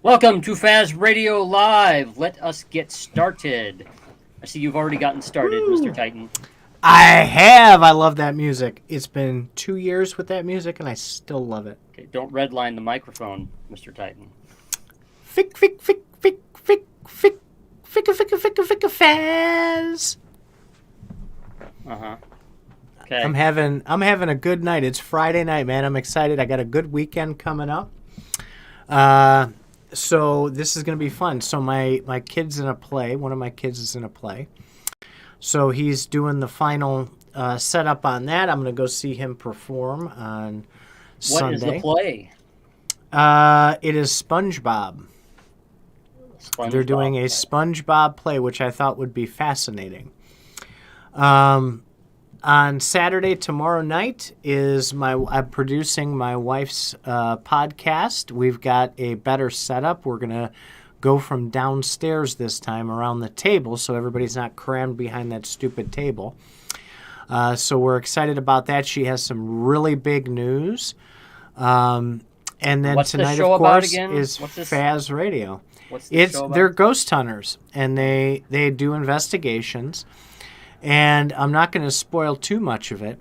Welcome to Faz Radio Live. Let us get started. I see you've already gotten started, Mr. Titan. I have. I love that music. It's been 2 years with that music, and I still love it. Okay, don't redline the microphone, Mr. Titan. Fick, fick, fick, fick, fick, fick, fick, fick, fick, fick, faz. Okay. I'm having a good night. It's Friday night, man. I'm excited. I got a good weekend coming up. So this is going to be fun. So my kid's in a play. One of my kids is in a play. So he's doing the final setup on that. I'm going to go see him perform on Sunday. What is the play? It is SpongeBob. They're doing a SpongeBob play, which I thought would be fascinating. On Saturday, tomorrow night, I'm producing my wife's podcast. We've got a better setup. We're going to go from downstairs this time around the table so everybody's not crammed behind that stupid table. So we're excited about that. She has some really big news. And then What's tonight, the show of course, about again? is Faz Radio. What's the show about? They're ghost hunters, and they do investigations. And I'm not going to spoil too much of it,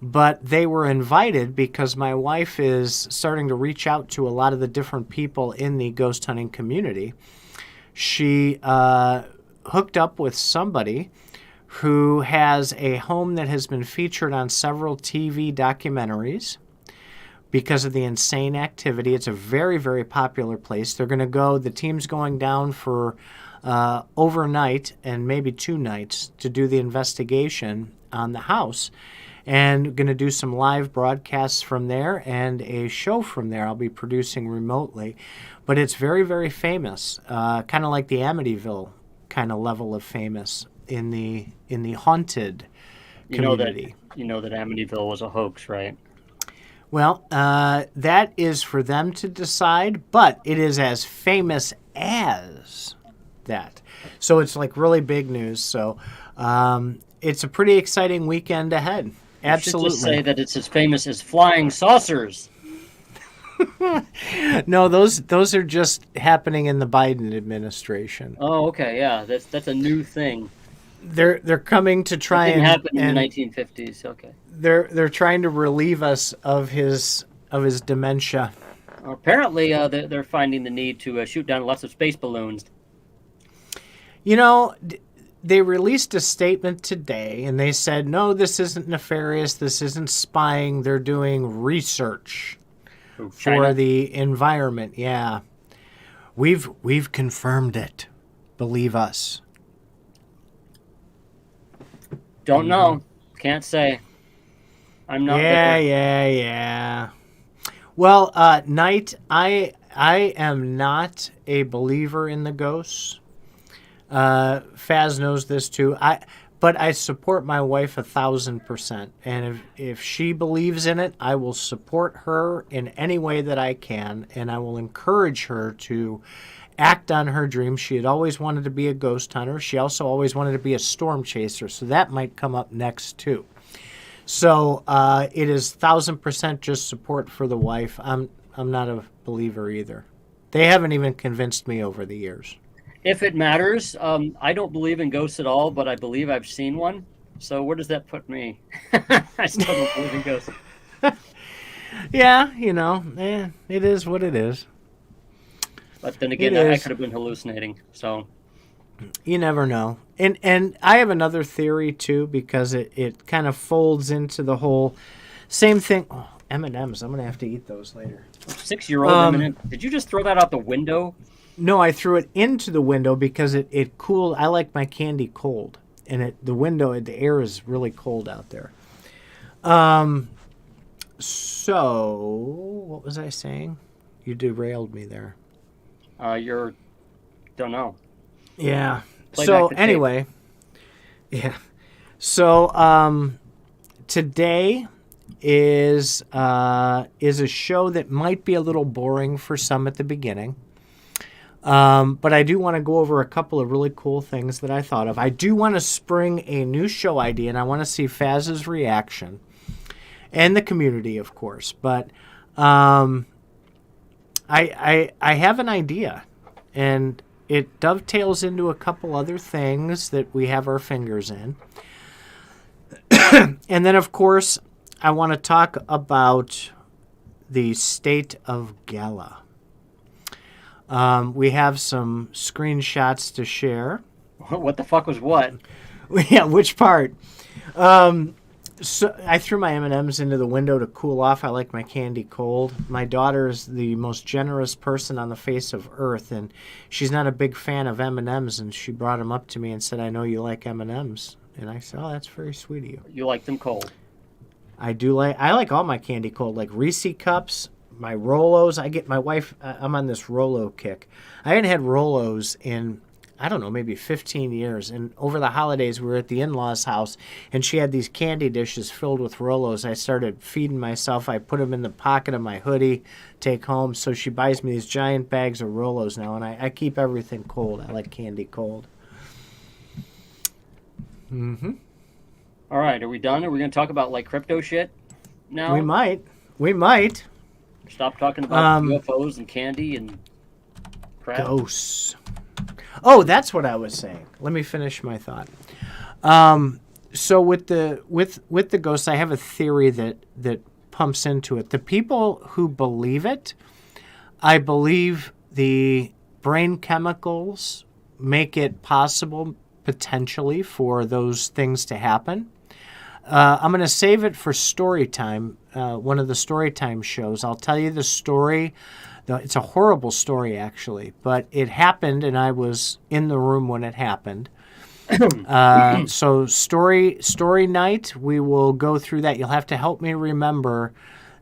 but they were invited because my wife is starting to reach out to a lot of the different people in the ghost hunting community. She hooked up with somebody who has a home that has been featured on several TV documentaries because of the insane activity. It's a very, very popular place. They're going to go, the team's going down for overnight and maybe 2 nights to do the investigation on the house, and going to do some live broadcasts from there and a show from there I'll be producing remotely. But it's very, very famous, kind of like the Amityville kind of level of famous in the haunted community. You know that Amityville was a hoax, right? Well, that is for them to decide, but it is as famous as that. So it's like really big news. So it's a pretty exciting weekend ahead. Absolutely. You should just say that it's as famous as flying saucers. No, those are just happening in the Biden administration. Oh, okay, yeah, that's a new thing. They're coming to try It didn't and happen in the 1950s. Okay. They're trying to relieve us of his dementia. Apparently, they're finding the need to shoot down lots of space balloons. You know, they released a statement today, and they said, no, this isn't nefarious, this isn't spying, they're doing research for the environment. Yeah. We've confirmed it. Believe us. Don't know. Can't say. I'm not there. Yeah. Well, Knight, I am not a believer in the ghosts. Faz knows this too. But I support my wife 1,000%. And if she believes in it, I will support her in any way that I can, and I will encourage her to act on her dreams. She had always wanted to be a ghost hunter. She also always wanted to be a storm chaser, so that might come up next too. So it is 1,000% just support for the wife. I'm not a believer either. They haven't even convinced me over the years. If it matters, I don't believe in ghosts at all, but I believe I've seen one. So where does that put me? I still don't believe in ghosts. Yeah, it is what it is. But then again, I could have been hallucinating. So you never know. And I have another theory too, because it kind of folds into the whole same thing. Oh, M&Ms. I'm gonna have to eat those later. 6-year-old M&M. Did you just throw that out the window? No, I threw it into the window because it cooled. I like my candy cold, and the air is really cold out there. So what was I saying? You derailed me there. Don't know. Yeah. Play So back the anyway, yeah. So today is a show that might be a little boring for some at the beginning. But I do want to go over a couple of really cool things that I thought of. I do want to spring a new show idea, and I want to see Faz's reaction and the community, of course. But I have an idea, and it dovetails into a couple other things that we have our fingers in. And then, of course, I want to talk about the state of Gala. We have some screenshots to share. What the fuck was what? Yeah, which part? So I threw my M&Ms into the window to cool off. I like my candy cold. My daughter is the most generous person on the face of earth, and she's not a big fan of M&Ms, and she brought them up to me and said, "I know you like M&Ms." And I said, "Oh, that's very sweet of you." You like them cold? I like all my candy cold, like Reese cups, my Rolos. I get my wife, I'm on this Rolo kick. I hadn't had Rolos in, I don't know, maybe 15 years. And over the holidays, we were at the in-laws' house, and she had these candy dishes filled with Rolos. I started feeding myself. I put them in the pocket of my hoodie, take home. So she buys me these giant bags of Rolos now, and I keep everything cold. I like candy cold. Mm-hmm. All right, are we done? Are we going to talk about like crypto shit now? We might. Stop talking about UFOs and candy and crap. Ghosts. Oh, that's what I was saying. Let me finish my thought. So with the ghosts, I have a theory that pumps into it. The people who believe it, I believe the brain chemicals make it possible potentially for those things to happen. I'm going to save it for story time, one of the story time shows. I'll tell you the story. It's a horrible story, actually, but it happened, and I was in the room when it happened. So story night, we will go through that. You'll have to help me remember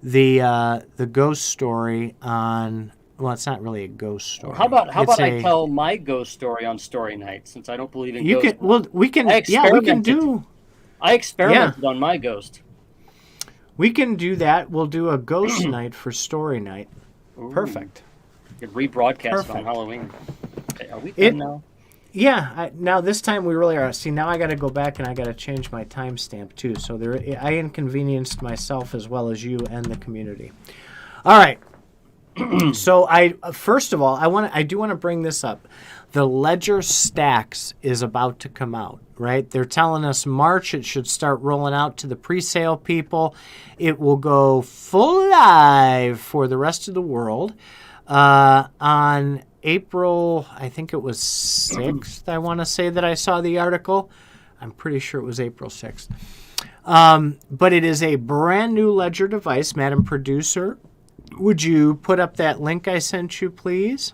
the ghost story on. Well, it's not really a ghost story. How about I tell my ghost story on story night, since I don't believe in ghosts. We can do. I experimented on my ghost. We can do that. We'll do a ghost night for story night. Ooh. Perfect. You could rebroadcast on Halloween. Okay, are we done now? Yeah. Now this time we really are. See, now I got to go back and I got to change my timestamp too. So I inconvenienced myself as well as you and the community. All right. So first of all, I do want to bring this up. The Ledger Stax is about to come out, right? They're telling us March it should start rolling out to the pre-sale people. It will go full live for the rest of the world on April, I think it was 6th, I want to say that I saw the article. I'm pretty sure it was April 6th. But it is a brand new Ledger device. Madam Producer, would you put up that link I sent you, please?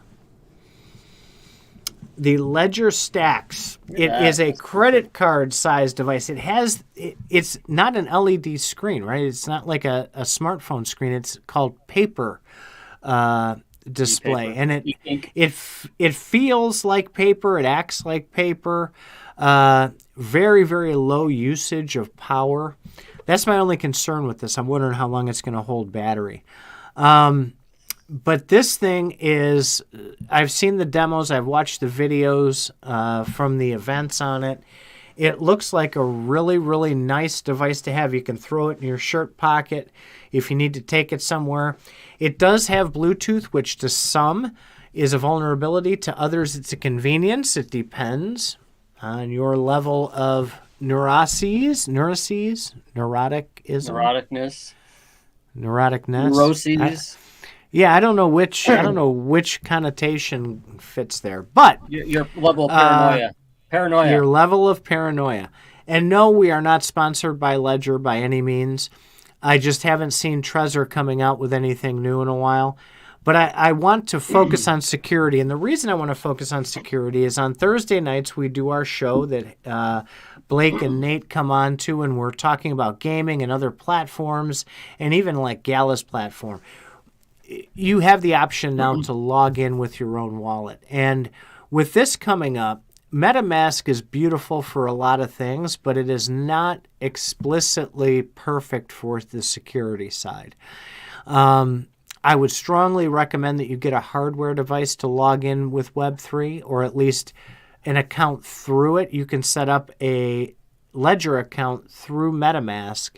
The Ledger Stax. It is a credit card size device. It's not an LED screen, right? It's not like a smartphone screen. It's called paper display, and it feels like paper. It acts like paper. Very, very low usage of power. That's my only concern with this. I'm wondering how long it's going to hold battery. But this thing is, I've seen the demos, I've watched the videos from the events on it. It looks like a really, really nice device to have. You can throw it in your shirt pocket if you need to take it somewhere. It does have Bluetooth, which to some is a vulnerability. To others, it's a convenience. It depends on your level of neuroticism, neuroticness, neuroses. Yeah, I don't know which connotation fits there, but your level of paranoia. Your level of paranoia. And no, we are not sponsored by Ledger by any means. I just haven't seen Trezor coming out with anything new in a while. But I want to focus on security, and the reason I want to focus on security is on Thursday nights we do our show that Blake and Nate come on to, and we're talking about gaming and other platforms, and even like Gala's platform. You have the option now to log in with your own wallet. And with this coming up, MetaMask is beautiful for a lot of things, but it is not explicitly perfect for the security side. I would strongly recommend that you get a hardware device to log in with Web3, or at least an account through it. You can set up a Ledger account through MetaMask,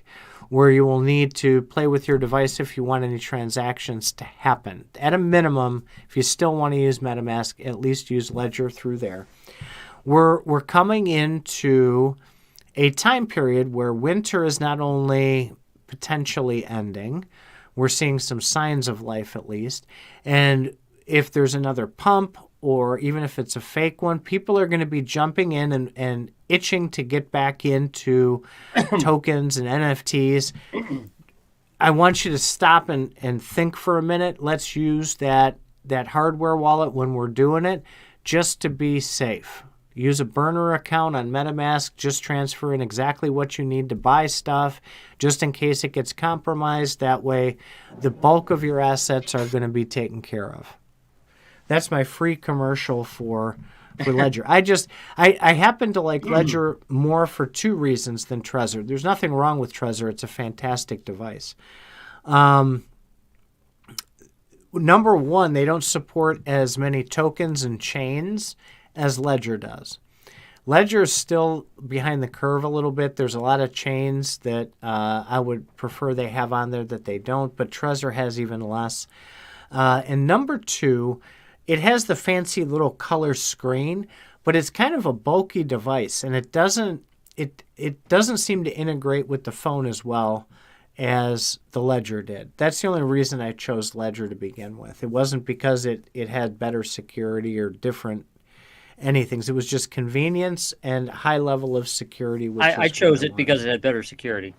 where you will need to play with your device if you want any transactions to happen. At a minimum, if you still want to use MetaMask, at least use Ledger through there. We're coming into a time period where winter is not only potentially ending, we're seeing some signs of life at least, and if there's another pump, or even if it's a fake one, people are going to be jumping in and itching to get back into tokens and NFTs. I want you to stop and think for a minute. Let's use that hardware wallet when we're doing it just to be safe. Use a burner account on MetaMask. Just transfer in exactly what you need to buy stuff, just in case it gets compromised. That way, the bulk of your assets are going to be taken care of. That's my free commercial for Ledger. I happen to like Ledger more for two reasons than Trezor. There's nothing wrong with Trezor. It's a fantastic device. Number one, they don't support as many tokens and chains as Ledger does. Ledger is still behind the curve a little bit. There's a lot of chains that I would prefer they have on there that they don't, but Trezor has even less. And number two, it has the fancy little color screen, but it's kind of a bulky device, and it doesn't seem to integrate with the phone as well as the Ledger did. That's the only reason I chose Ledger to begin with. It wasn't because it had better security or different anything. It was just convenience and high level of security. I chose it because it had better security.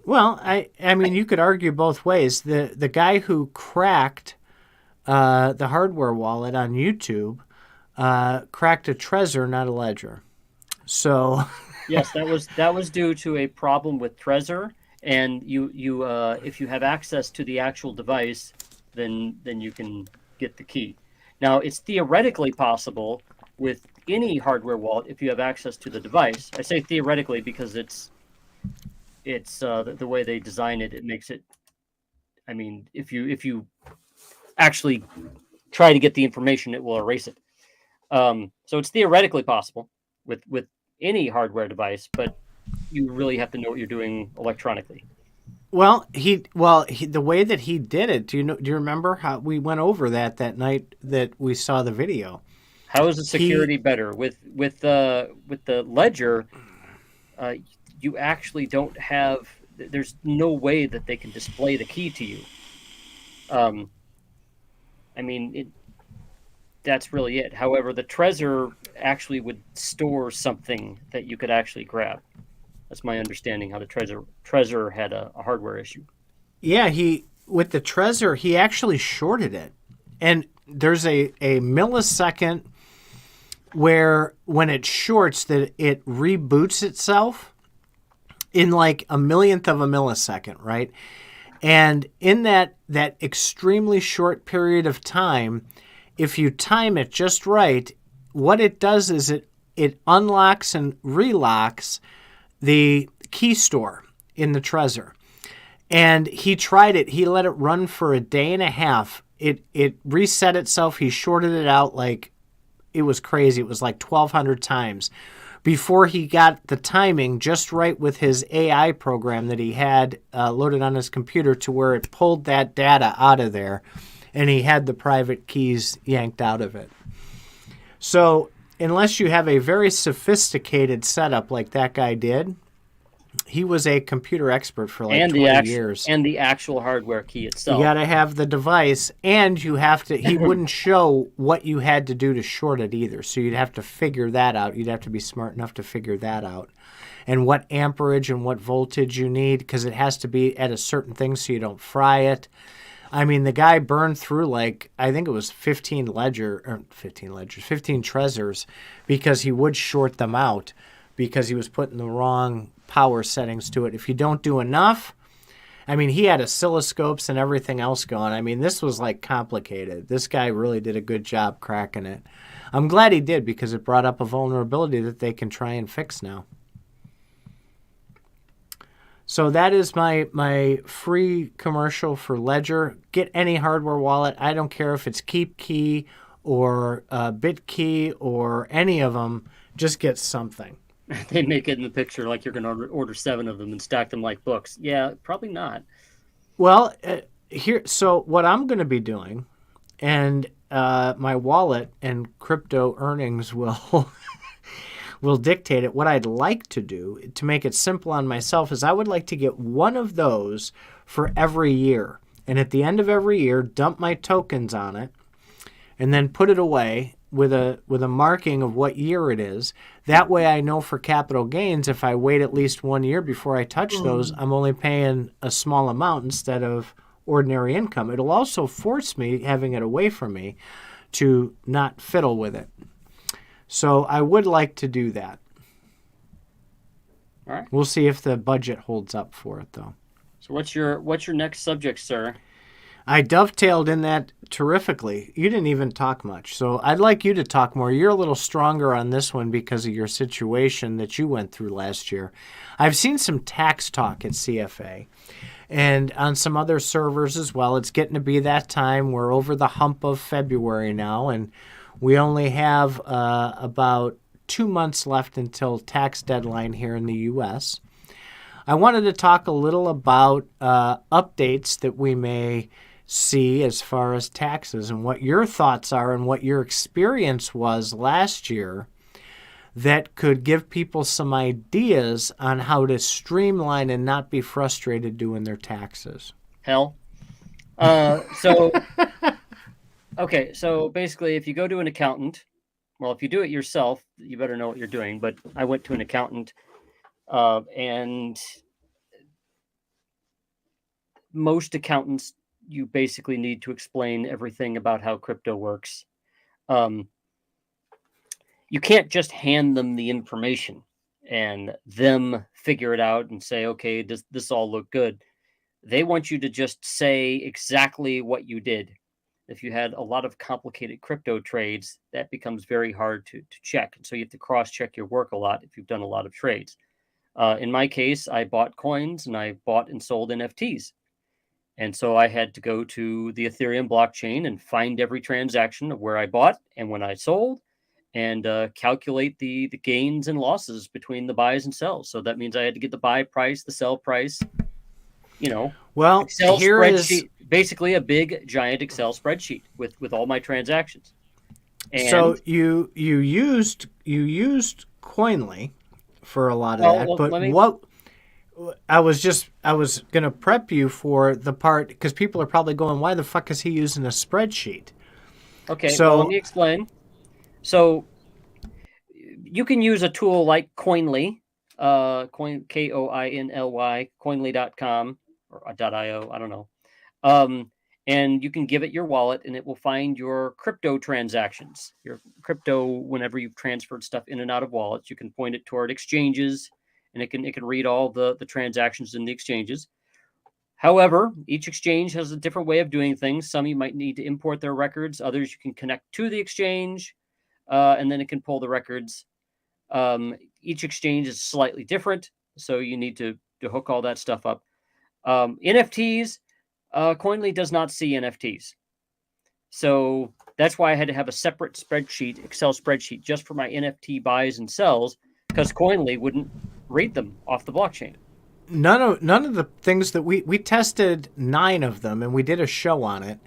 Well, I mean, you could argue both ways. The guy who cracked the hardware wallet on YouTube cracked a Trezor, not a Ledger. So yes, that was due to a problem with Trezor, and you if you have access to the actual device, then you can get the key. Now, it's theoretically possible with any hardware wallet if you have access to the device. I say theoretically because it's the way they design it. It makes it. I mean, if you actually try to get the information, it will erase it. So it's theoretically possible with any hardware device, but you really have to know what you're doing electronically. Well, the way that he did it, do you remember how we went over that night that we saw the video? How is the security better with the Ledger? You actually don't have. There's no way that they can display the key to you. I mean, that's really it. However, the Trezor actually would store something that you could actually grab. That's my understanding how the Trezor had a hardware issue. Yeah, with the Trezor, he actually shorted it. And there's a millisecond where when it shorts that it reboots itself in like a millionth of a millisecond, right? And in that extremely short period of time, if you time it just right, what it does is it unlocks and relocks the key store in the Trezor. And he tried it. He let it run for a day and a half. It reset itself. He shorted it out like it was crazy. It was like 1,200 times before he got the timing just right with his AI program that he had loaded on his computer to where it pulled that data out of there, and he had the private keys yanked out of it. So unless you have a very sophisticated setup like that guy did, he was a computer expert for like 20 years. And the actual hardware key itself. You got to have the device, and you have to. He wouldn't show what you had to do to short it either, so you'd have to figure that out. You'd have to be smart enough to figure that out, and what amperage and what voltage you need, because it has to be at a certain thing so you don't fry it. I mean, the guy burned through like, I think it was 15 Trezors, because he would short them out because he was putting the wrong power settings to it. If you don't do enough, I mean, he had oscilloscopes and everything else going. I mean, this was like complicated. This guy really did a good job cracking it. I'm glad he did, because it brought up a vulnerability that they can try and fix now. So that is my free commercial for Ledger. Get any hardware wallet. I don't care if it's KeepKey or BitKey or any of them. Just get something. They make it in the picture like you're going to order 7 of them and stack them like books. Yeah, probably not. Well, here. So what I'm going to be doing, and my wallet and crypto earnings will will dictate it. What I'd like to do to make it simple on myself is I would like to get one of those for every year, and at the end of every year, dump my tokens on it, and then put it away with a marking of what year it is. That way I know for capital gains, if I wait at least 1 year before I touch those, I'm only paying a small amount instead of ordinary income. It'll also force me, having it away from me, to not fiddle with it. So I would like to do that. All right. We'll see if the budget holds up for it, though. So what's your next subject, sir? I dovetailed in that terrifically. You didn't even talk much. So I'd like you to talk more. You're a little stronger on this one because of your situation that you went through last year. I've seen some tax talk at CFA and on some other servers as well. It's getting to be that time. We're over the hump of February now, and we only have about 2 months left until tax deadline here in the U.S. I wanted to talk a little about updates that we may see as far as taxes and what your thoughts are and what your experience was last year that could give people some ideas on how to streamline and not be frustrated doing their taxes. Hell. Okay, so basically if you go to an accountant, well, if you do it yourself, you better know what you're doing. But I went to an accountant, and most accountants, you basically need to explain everything about how crypto works. You can't just hand them the information and them figure it out and say, okay, does this all look good? They want you to just say exactly what you did. If you had a lot of complicated crypto trades, that becomes very hard to check. And so you have to cross-check your work a lot if you've done a lot of trades. In my case, I bought coins and I bought and sold NFTs. And so I had to go to the Ethereum blockchain and find every transaction of where I bought and when I sold, and calculate the gains and losses between the buys and sells. So that means I had to get the buy price, the sell price, Well, Excel here spreadsheet, is basically a big giant Excel spreadsheet with all my transactions. And so you used Coinly for a lot of that, well, but let me. what I was going to prep you for the part because people are probably going, why the fuck is he using a spreadsheet? Okay, So well, let me explain. So you can use a tool like Coinly, Koinly, Coinly.com or .io, I don't know. And you can give it your wallet, and it will find your crypto transactions, your crypto. Whenever you've transferred stuff in and out of wallets, you can point it toward exchanges, and it can read all the transactions in the exchanges. However, each exchange has a different way of doing things. Some you might need to import their records. Others you can connect to the exchange, and then it can pull the records. Each exchange is slightly different, so you need to hook all that stuff up. NFTs, Coinly does not see NFTs. So that's why I had to have a separate spreadsheet, Excel spreadsheet, just for my NFT buys and sells, because Coinly wouldn't read them off the blockchain. none of the things that we tested 9 of them, and we did a show on it.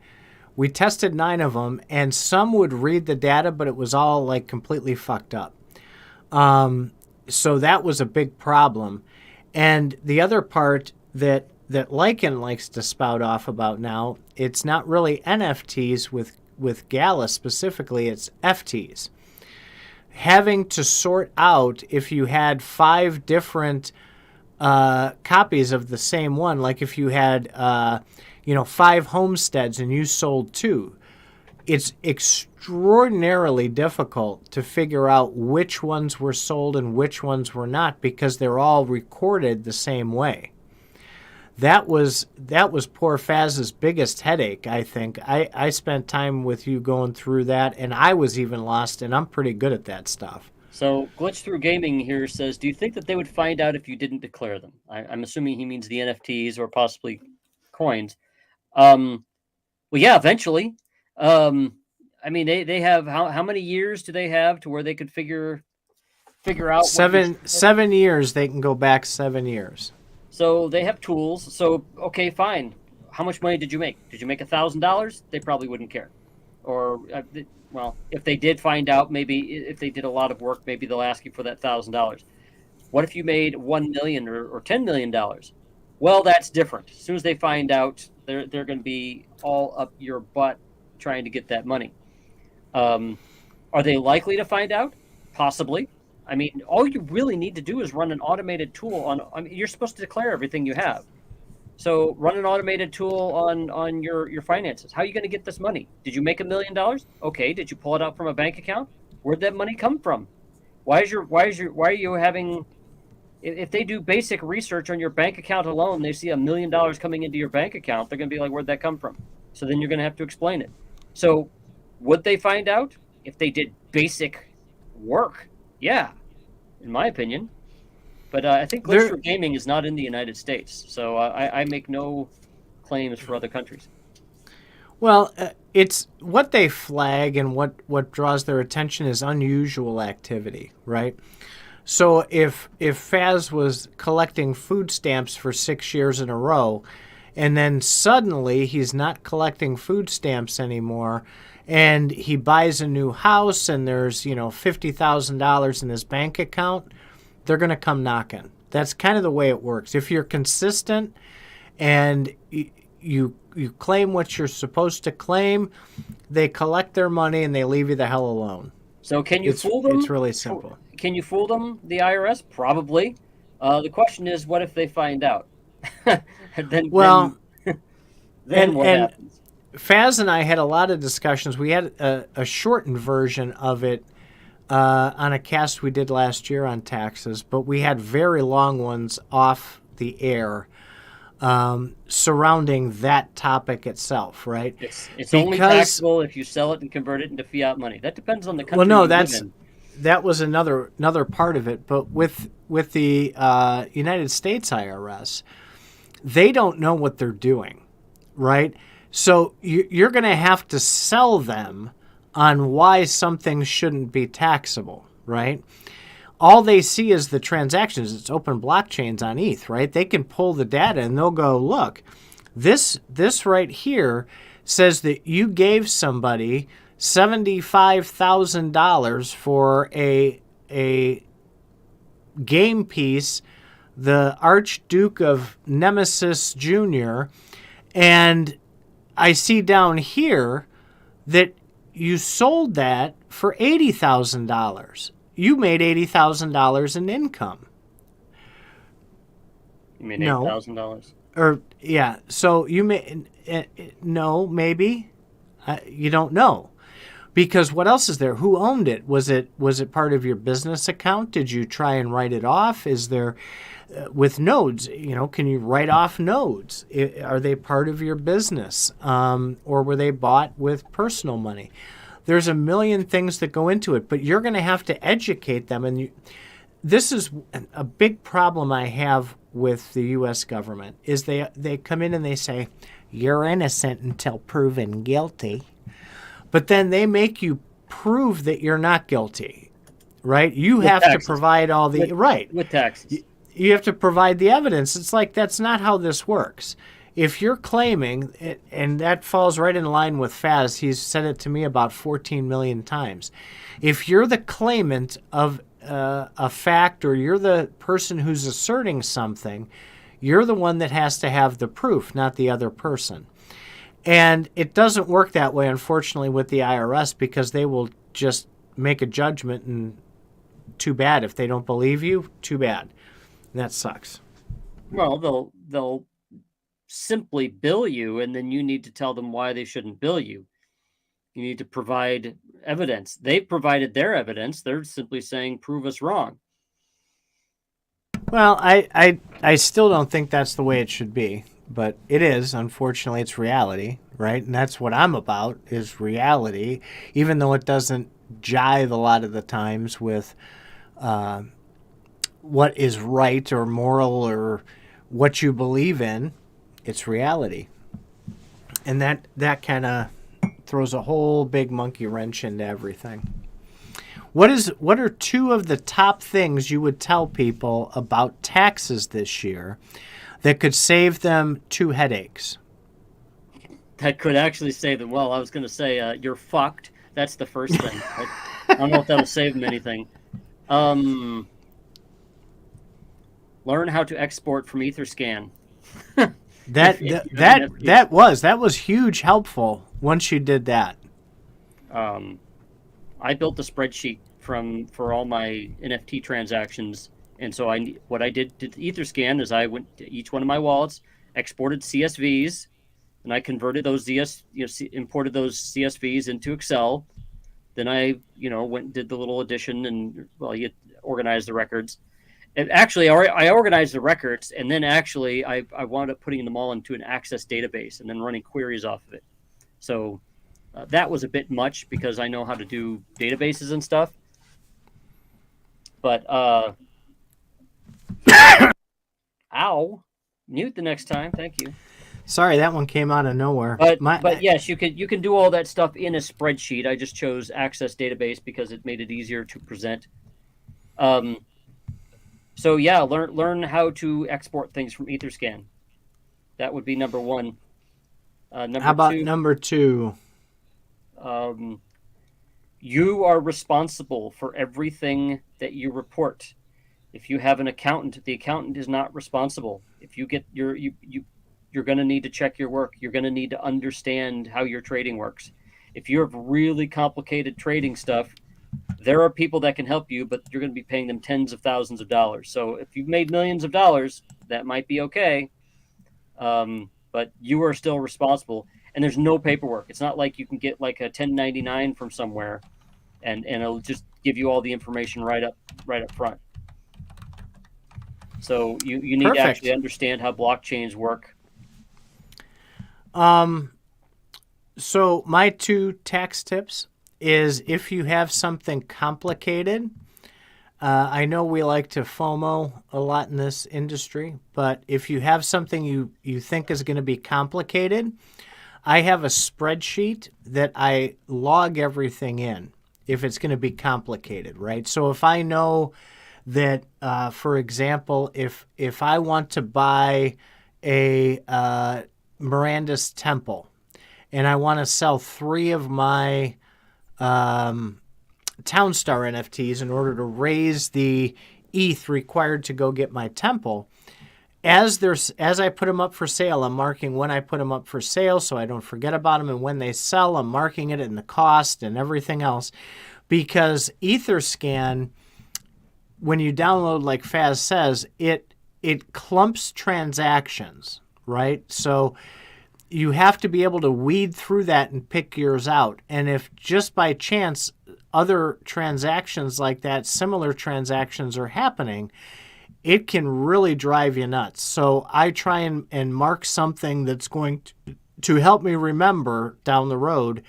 We tested 9 of them, and some would read the data, but it was all like completely fucked up. So that was a big problem. And the other part that Lycan likes to spout off about now, it's not really NFTs with Gala specifically, it's FTs. Having to sort out if you had 5 different copies of the same one, like if you had 5 homesteads and you sold 2, it's extraordinarily difficult to figure out which ones were sold and which ones were not because they're all recorded the same way. That was poor Faz's biggest headache, I think. I spent time with you going through that, and I was even lost, and I'm pretty good at that stuff. So Glitch Through Gaming here says, do you think that they would find out if you didn't declare them? I'm assuming he means the NFTs or possibly coins. Well, yeah, eventually. I mean, they have how many years do they have to where they could figure figure out seven years. They can go back 7 years. So they have tools. So, okay, fine. How much money did you make? Did you make $1,000? They probably wouldn't care. Or, well, if they did find out, maybe if they did a lot of work, maybe they'll ask you for that $1,000. What if you made $1 million or $10 million? Well, that's different. As soon as they find out, they're going to be all up your butt trying to get that money. Are they likely to find out? Possibly. I mean, all you really need to do is run an automated tool you're supposed to declare everything you have. So run an automated tool on your finances. How are you going to get this money? Did you make $1 million? Okay. Did you pull it out from a bank account? Where'd that money come from? Why are you having, if they do basic research on your bank account alone, they see $1 million coming into your bank account, they're going to be like, where'd that come from? So then you're going to have to explain it. So would they find out if they did basic work? Yeah, in my opinion. But I think glitch for gaming is not in the United States, so I make no claims for other countries. Well, it's what they flag and what draws their attention is unusual activity, right? So if Faz was collecting food stamps for 6 years in a row, and then suddenly he's not collecting food stamps anymore, and he buys a new house and there's, $50,000 in his bank account, they're going to come knocking. That's kind of the way it works. If you're consistent and you claim what you're supposed to claim, they collect their money and they leave you the hell alone. So can you fool them? It's really simple. Can you fool them, the IRS? Probably. The question is, what if they find out? then what happens? Faz and I had a lot of discussions. We had a shortened version of it on a cast we did last year on taxes, but we had very long ones off the air surrounding that topic itself, right? It's only taxable if you sell it and convert it into fiat money. That depends on the country you live in. That was another part of it. But with the United States IRS, they don't know what they're doing, right? So you're going to have to sell them on why something shouldn't be taxable, right? All they see is the transactions. It's open blockchains on ETH, right? They can pull the data and they'll go, look, this right here says that you gave somebody $75,000 for a game piece, the Archduke of Nemesis Jr., and I see down here that you sold that for $80,000. You made $80,000 in income. You made $8,000? Or, yeah. So you made, no, maybe. You don't know. Because what else is there? Who owned it? Was it part of your business account? Did you try and write it off? Is there, with nodes, can you write off nodes? Are they part of your business? Or were they bought with personal money? There's a million things that go into it, but you're going to have to educate them. And this is a big problem I have with the U.S. government, is they come in and they say, you're innocent until proven guilty. But then they make you prove that you're not guilty, right? You have to provide all the, with taxes. You have to provide the evidence. It's like, that's not how this works. If you're claiming, and that falls right in line with Faz, he's said it to me about 14 million times. If you're the claimant of a fact, or you're the person who's asserting something, you're the one that has to have the proof, not the other person. And it doesn't work that way, unfortunately, with the IRS, because they will just make a judgment, and too bad. If they don't believe you, too bad. And that sucks. Well, they'll simply bill you, and then you need to tell them why they shouldn't bill you. You need to provide evidence. They've provided their evidence. They're simply saying, prove us wrong. Well, I still don't think that's the way it should be. But it is. Unfortunately, it's reality, right? And that's what I'm about, is reality, even though it doesn't jive a lot of the times with what is right or moral or what you believe in. It's reality. And that kind of throws a whole big monkey wrench into everything. What are two of the top things you would tell people about taxes this year that could save them 2 headaches? That could actually save them. Well, I was going to say, you're fucked. That's the first thing. I don't know if that'll save them anything. Learn how to export from Etherscan. That was huge helpful once you did that. I built a spreadsheet for all my NFT transactions, and so what I did to Etherscan is I went to each one of my wallets, exported CSVs, and I converted those imported those CSVs into Excel. Then I went and did the little addition, and you organize the records. And actually, I organized the records, and then actually I wound up putting them all into an Access database and then running queries off of it. So that was a bit much because I know how to do databases and stuff. But ow, mute the next time. Thank you. Sorry, that one came out of nowhere. But yes, you can do all that stuff in a spreadsheet. I just chose Access database because it made it easier to present. So yeah, learn how to export things from Etherscan. That would be number one. How about number two? You are responsible for everything that you report. If you have an accountant, the accountant is not responsible. If you get you're going to need to check your work. You're going to need to understand how your trading works. If you have really complicated trading stuff, there are people that can help you, but you're going to be paying them tens of thousands of dollars. So if you've made millions of dollars, that might be okay. But you are still responsible. And there's no paperwork. It's not like you can get like a 1099 from somewhere and it'll just give you all the information right up front. So you need Perfect. to actually understand how blockchains work. So my 2 tax tips is if you have something complicated, I know we like to FOMO a lot in this industry, but if you have something you think is going to be complicated, I have a spreadsheet that I log everything in if it's going to be complicated, right? So if I know that, for example, if I want to buy a Miranda's Temple and I want to sell 3 of my Townstar NFTs in order to raise the ETH required to go get my temple, as I put them up for sale, I'm marking when I put them up for sale so I don't forget about them, and when they sell, I'm marking it and the cost and everything else, because Etherscan, when you download, like Faz says, it clumps transactions, right? So you have to be able to weed through that and pick yours out. And if just by chance other transactions like that, similar transactions are happening, it can really drive you nuts. So I try and mark something that's going to help me remember down the road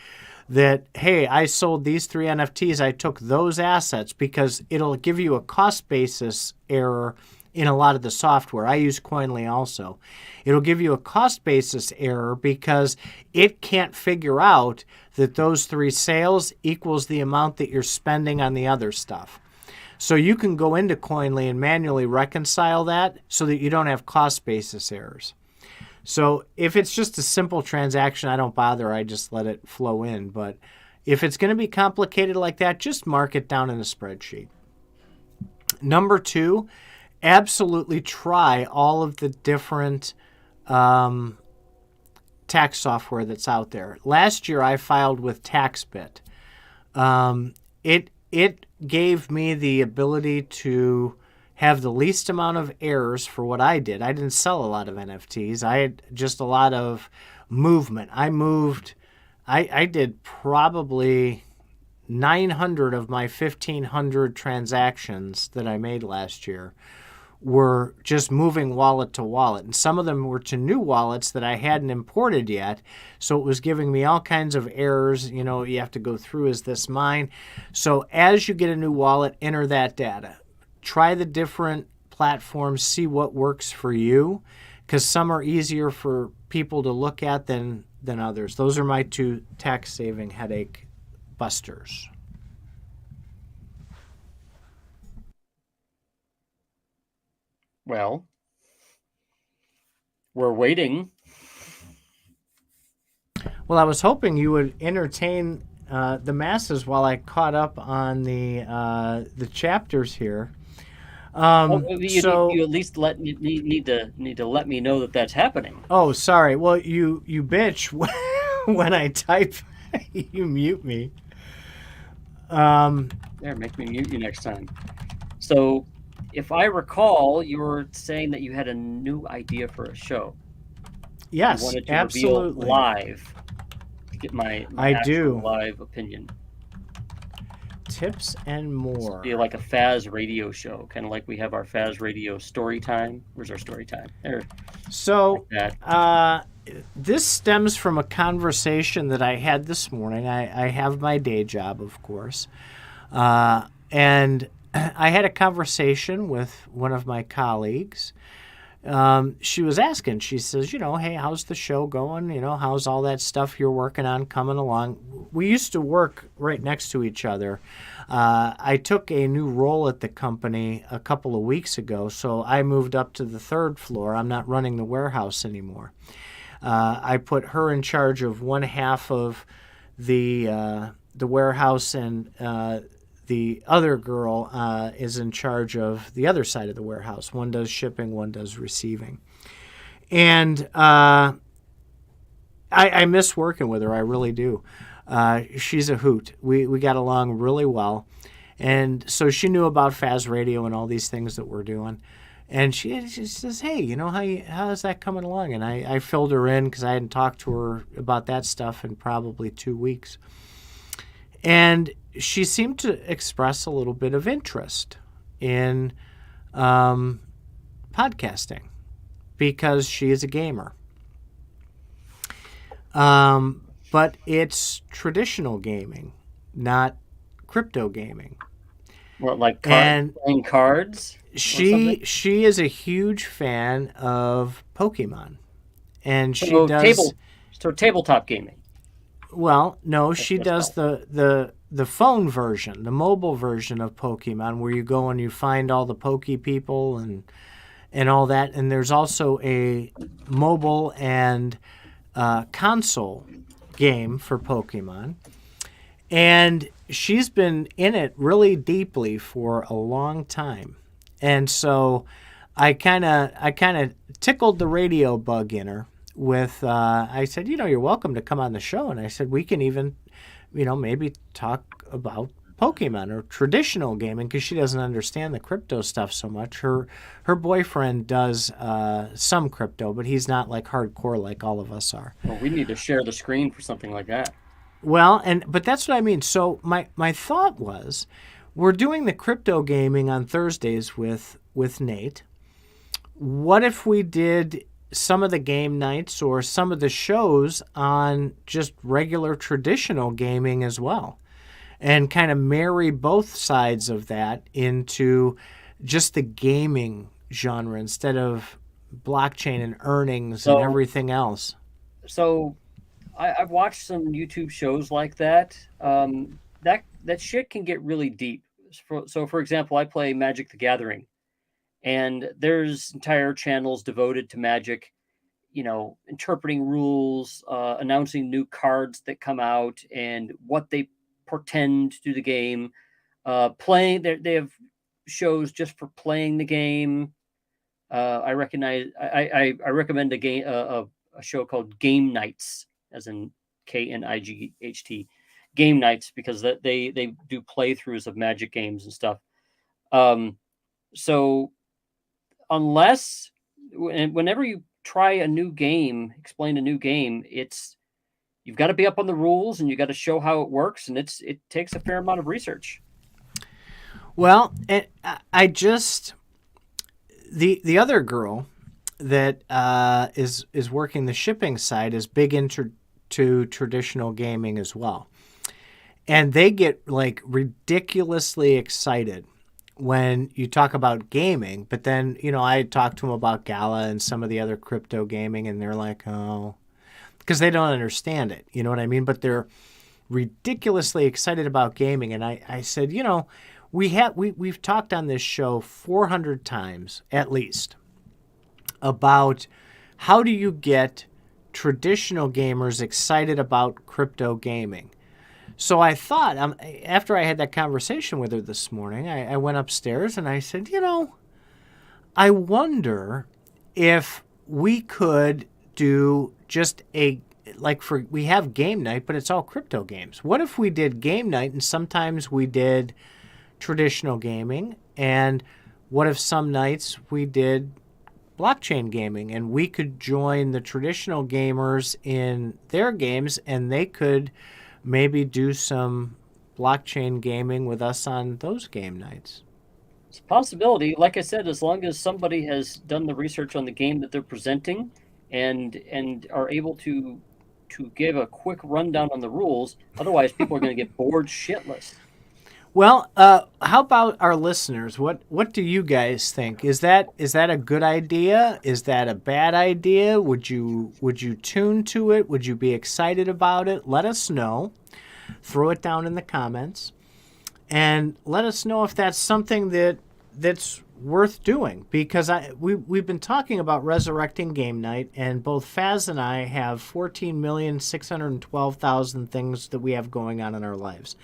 that, hey, I sold these 3 NFTs, I took those assets, because it'll give you a cost basis error in a lot of the software. I use Coinly also. It'll give you a cost basis error because it can't figure out that those 3 sales equals the amount that you're spending on the other stuff. So you can go into Coinly and manually reconcile that so that you don't have cost basis errors. So if it's just a simple transaction, I don't bother. I just let it flow in. But if it's going to be complicated like that, just mark it down in a spreadsheet. Number 2, absolutely try all of the different tax software that's out there. Last year, I filed with TaxBit. It gave me the ability to have the least amount of errors for what I did. I didn't sell a lot of NFTs. I had just a lot of movement. I did probably 900 of my 1,500 transactions that I made last year were just moving wallet to wallet. And some of them were to new wallets that I hadn't imported yet. So it was giving me all kinds of errors. You know, you have to go through, is this mine? So as you get a new wallet, enter that data. Try the different platforms, see what works for you, because some are easier for people to look at than others. Those are my 2 tax-saving headache busters. Well, we're waiting. Well, I was hoping you would entertain the masses while I caught up on the chapters here. Oh, you So, at least need to let me know that that's happening. oh, sorry. Well, you bitch when I type, you mute me. There, make me mute you next time. So, if I recall, you were saying that you had a new idea for a show. You Yes, wanted to reveal absolutely. live to get my I actual do. live opinion. Tips and This would more. be like a Faz Radio show, kind of like we have our Faz Radio story time. Where's our story time? There, So, like that. this stems from a conversation that I had this morning. I have my day job, of course. And I had a conversation with one of my colleagues. She was asking, she says, hey, how's the show going? How's all that stuff you're working on coming along? We used to work right next to each other. I took a new role at the company a couple of weeks ago, so I moved up to the third floor. I'm not running the warehouse anymore. I put her in charge of one half of the warehouse, and the other girl is in charge of the other side of the warehouse. One does shipping, one does receiving. And I miss working with her. I really do. She's a hoot. We got along really well. And so she knew about Faz Radio and all these things that we're doing. And she says, hey, how is that coming along? And I filled her in because I hadn't talked to her about that stuff in probably 2 weeks. And she seemed to express a little bit of interest in podcasting because she is a gamer. But it's traditional gaming, not crypto gaming. What, like playing cards? She is a huge fan of Pokemon, and she does tabletop gaming. Well, no, she does the phone version, the mobile version of Pokemon, where you go and you find all the Poke people and all that. And there's also a mobile and console game for Pokemon. And she's been in it really deeply for a long time. And so I kind of tickled the radio bug in her with, I said, you're welcome to come on the show. And I said, we can even, maybe talk about Pokemon or traditional gaming, because she doesn't understand the crypto stuff so much. Her boyfriend does some crypto, but he's not like hardcore like all of us are. Well, we need to share the screen for something like that. Well, but that's what I mean. So my thought was, we're doing the crypto gaming on Thursdays with Nate. What if we did some of the game nights or some of the shows on just regular traditional gaming as well, and kind of marry both sides of that into just the gaming genre instead of blockchain and earnings and everything else? So I've watched some YouTube shows like that. That shit can get really deep. So for example, I play Magic the Gathering, and there's entire channels devoted to Magic, interpreting rules, announcing new cards that come out and what they portend to the game. Playing, they have shows just for playing the game. I recommend a game, a show called Game Nights, as in KNIGHT, Game Nights, because they do playthroughs of Magic games and stuff. So unless whenever you try a new game, explain a new game, you've got to be up on the rules and you got to show how it works, and it takes a fair amount of research. Well, I just the other girl that is working the shipping side is big into traditional gaming as well, and they get like ridiculously excited when you talk about gaming. But then, I talk to them about Gala and some of the other crypto gaming, and they're like, oh, because they don't understand it. You know what I mean? But they're ridiculously excited about gaming. And I said, we've talked on this show 400 times at least about how do you get traditional gamers excited about crypto gaming. So I thought, after I had that conversation with her this morning, I went upstairs and I said, I wonder if we could do just we have game night, but it's all crypto games. What if we did game night and sometimes we did traditional gaming, and what if some nights we did blockchain gaming and we could join the traditional gamers in their games and they could maybe do some blockchain gaming with us on those game nights? It's a possibility. Like I said, as long as somebody has done the research on the game that they're presenting and are able to give a quick rundown on the rules. Otherwise, people are going to get bored shitless. Well, how about our listeners? What do you guys think? Is that a good idea? Is that a bad idea? Would you tune to it? Would you be excited about it? Let us know. Throw it down in the comments, and let us know if that's something that's worth doing. Because we've been talking about resurrecting game night, and both Faz and I have 14,612,000 things that we have going on in our lives.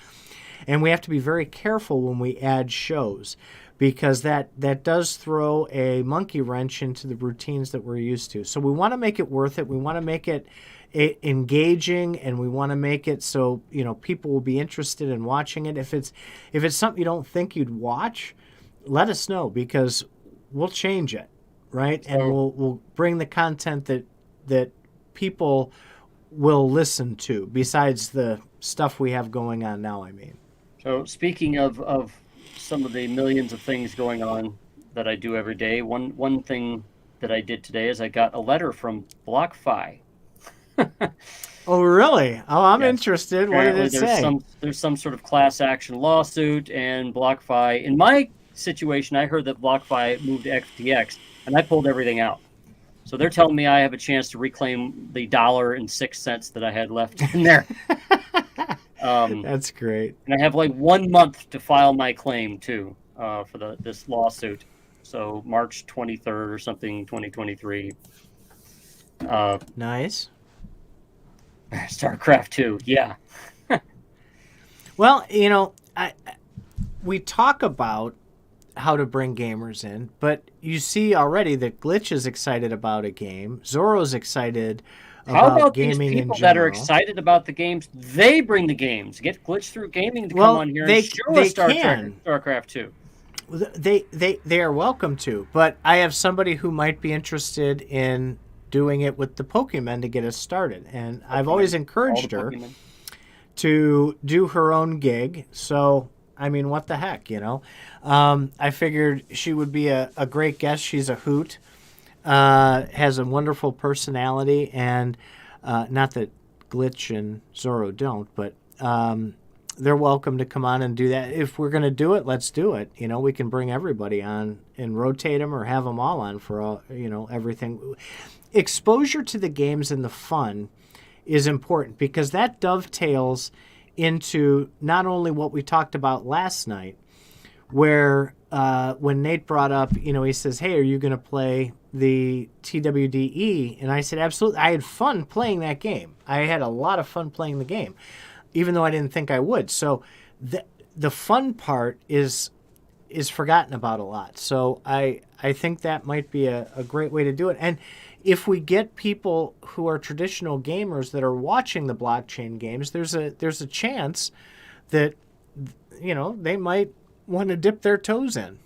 And we have to be very careful when we add shows, because that does throw a monkey wrench into the routines that we're used to. So we want to make it worth it. We want to make it engaging, and we want to make it so people will be interested in watching it. If it's something you don't think you'd watch, let us know, because we'll change it, right? And we'll bring the content that people will listen to, besides the stuff we have going on now, I mean. So speaking of some of the millions of things going on that I do every day, one thing that I did today is I got a letter from BlockFi. Oh, really? Oh, I'm Yes. interested. Apparently What did it say? There's some sort of class action lawsuit, and BlockFi. In my situation, I heard that BlockFi moved to FTX, and I pulled everything out. So they're telling me I have a chance to reclaim the $1.06 that I had left in there. That's great. And I have like 1 month to file my claim too, for this lawsuit. So March 23rd or something, 2023. Nice. StarCraft 2, yeah. Well, we talk about how to bring gamers in, but you see already that Glitch is excited about a game. Zorro's excited How about gaming these in people general. that are excited about the games? They bring the games. Get Glitch Through Gaming to come on here and show us StarCraft 2. They are welcome to, but I have somebody who might be interested in doing it with the Pokemon to get us started, and I've always encouraged her to do her own gig. So I mean, what the heck, I figured she would be a great guest. She's a hoot, has a wonderful personality, and not that Glitch and Zorro don't, but they're welcome to come on and do that. If we're going to do it, let's do it. We can bring everybody on and rotate them, or have them all on for all, everything. Exposure to the games and the fun is important, because that dovetails into not only what we talked about last night, where when Nate brought up, he says, hey, are you going to play the TWDE? And I said, absolutely. I had fun playing that game. I had a lot of fun playing the game, even though I didn't think I would. So the fun part is forgotten about a lot. So I think that might be a great way to do it. And if we get people who are traditional gamers that are watching the blockchain games, there's a chance that they might want to dip their toes in.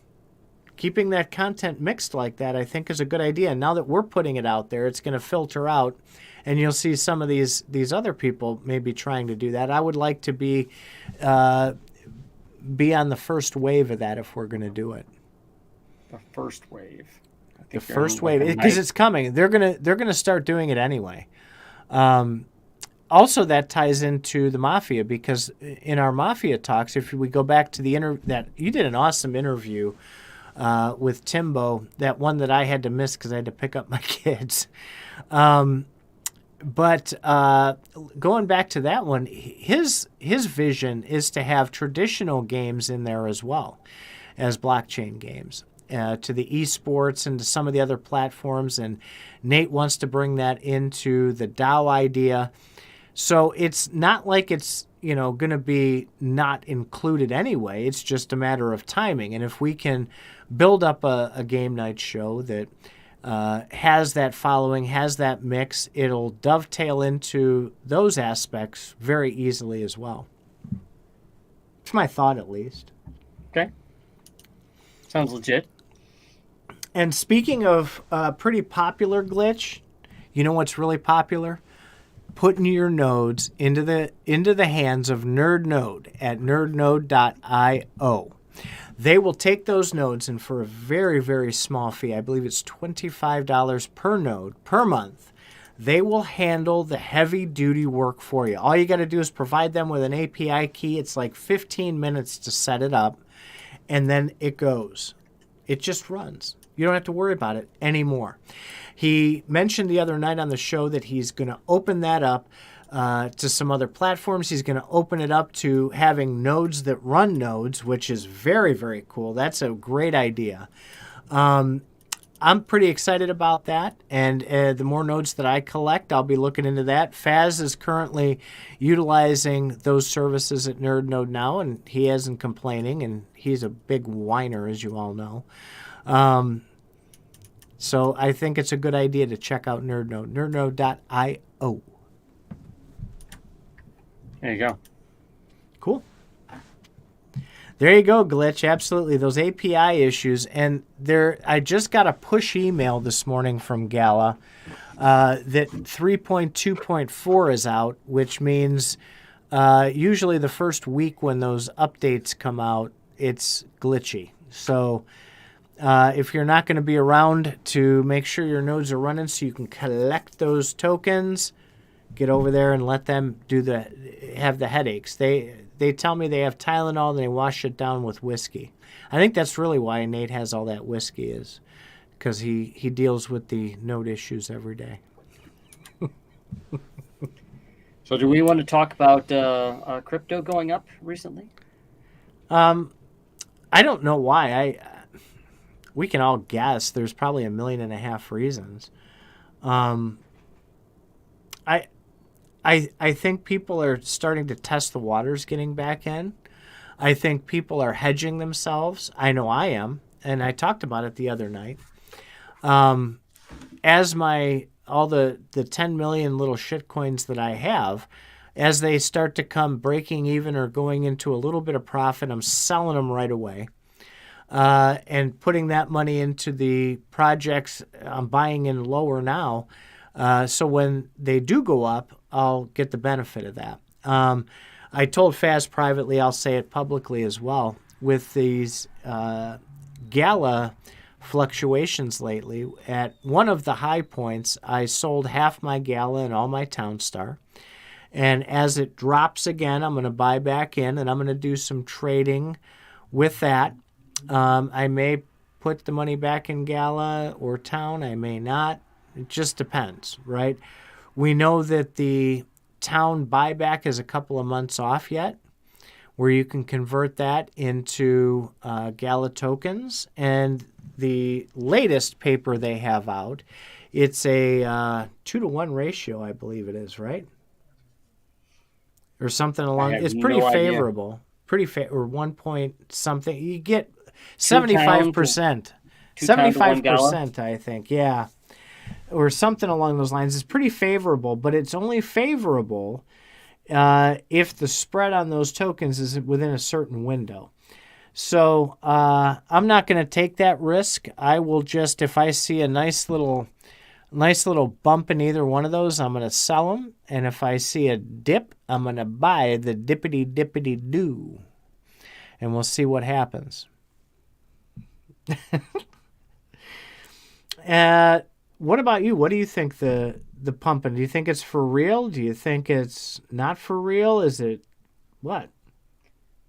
Keeping that content mixed like that, I think, is a good idea. And now that we're putting it out there, it's going to filter out, and you'll see some of these other people maybe trying to do that. I would like to be on the first wave of that if we're going to do it. The first wave. The first wave, because it's coming. They're gonna start doing it anyway. Also, that ties into the Mafia, because in our Mafia talks, if we go back to the that you did an awesome interview with Timbo, that one that I had to miss because I had to pick up my kids. but going back to that one, his vision is to have traditional games in there as well as blockchain games, to the esports and to some of the other platforms. And Nate wants to bring that into the DAO idea. So it's not like it's, going to be not included anyway. It's just a matter of timing. And if we can build up a game night show that has that following, has that mix, it'll dovetail into those aspects very easily as well. It's my thought, at least. Okay. Sounds legit. And speaking of pretty popular glitch, you know what's really popular? Putting your nodes into the hands of NerdNode at nerdnode.io. They will take those nodes, and for a very, very small fee, I believe it's $25 per node per month, they will handle the heavy-duty work for you. All you got to do is provide them with an API key. It's like 15 minutes to set it up, and then it goes. It just runs. You don't have to worry about it anymore. He mentioned the other night on the show that he's going to open that up to some other platforms. He's going to open it up to having nodes that run nodes, which is very, very cool. That's a great idea. I'm pretty excited about that. And the more nodes that I collect, I'll be looking into that. Faz is currently utilizing those services at NerdNode now, and he isn't complaining. And he's a big whiner, as you all know. So I think it's a good idea to check out NerdNode, nerdnode.io. There you go. Cool. There you go, Glitch. Absolutely. Those API issues. And I just got a push email this morning from Gala that 3.2.4 is out, which means usually the first week when those updates come out, it's glitchy. So if you're not going to be around to make sure your nodes are running so you can collect those tokens, get over there and let them have the headaches. They tell me they have Tylenol and they wash it down with whiskey. I think that's really why Nate has all that whiskey, is because he deals with the node issues every day. So do we want to talk about crypto going up recently? I don't know why. We can all guess. There's probably 1.5 million reasons. I think people are starting to test the waters getting back in. I think people are hedging themselves. I know I am, and I talked about it the other night. As all the 10 million little shit coins that I have, as they start to come breaking even or going into a little bit of profit, I'm selling them right away. And putting that money into the projects I'm buying in lower now. So when they do go up, I'll get the benefit of that. I told Faz privately, I'll say it publicly as well, with these Gala fluctuations lately, at one of the high points, I sold half my Gala and all my Townstar. And as it drops again, I'm going to buy back in, and I'm going to do some trading with that. I may put the money back in Gala or Town. I may not. It just depends, right? We know that the Town buyback is a couple of months off yet, where you can convert that into Gala tokens. And the latest paper they have out, it's a 2-to-1 ratio, I believe it is, right? Or something along. It's pretty favorable. Or 1 point something. You get 75%. 75%, I think. Yeah. Or something along those lines. It's pretty favorable, but it's only favorable if the spread on those tokens is within a certain window. So I'm not going to take that risk. I will just, if I see a nice little bump in either one of those, I'm going to sell them. And if I see a dip, I'm going to buy the dippity-dippity-doo. And we'll see what happens. What about you? What do you think the pumping? Do you think it's for real? Do you think it's not for real? Is it what?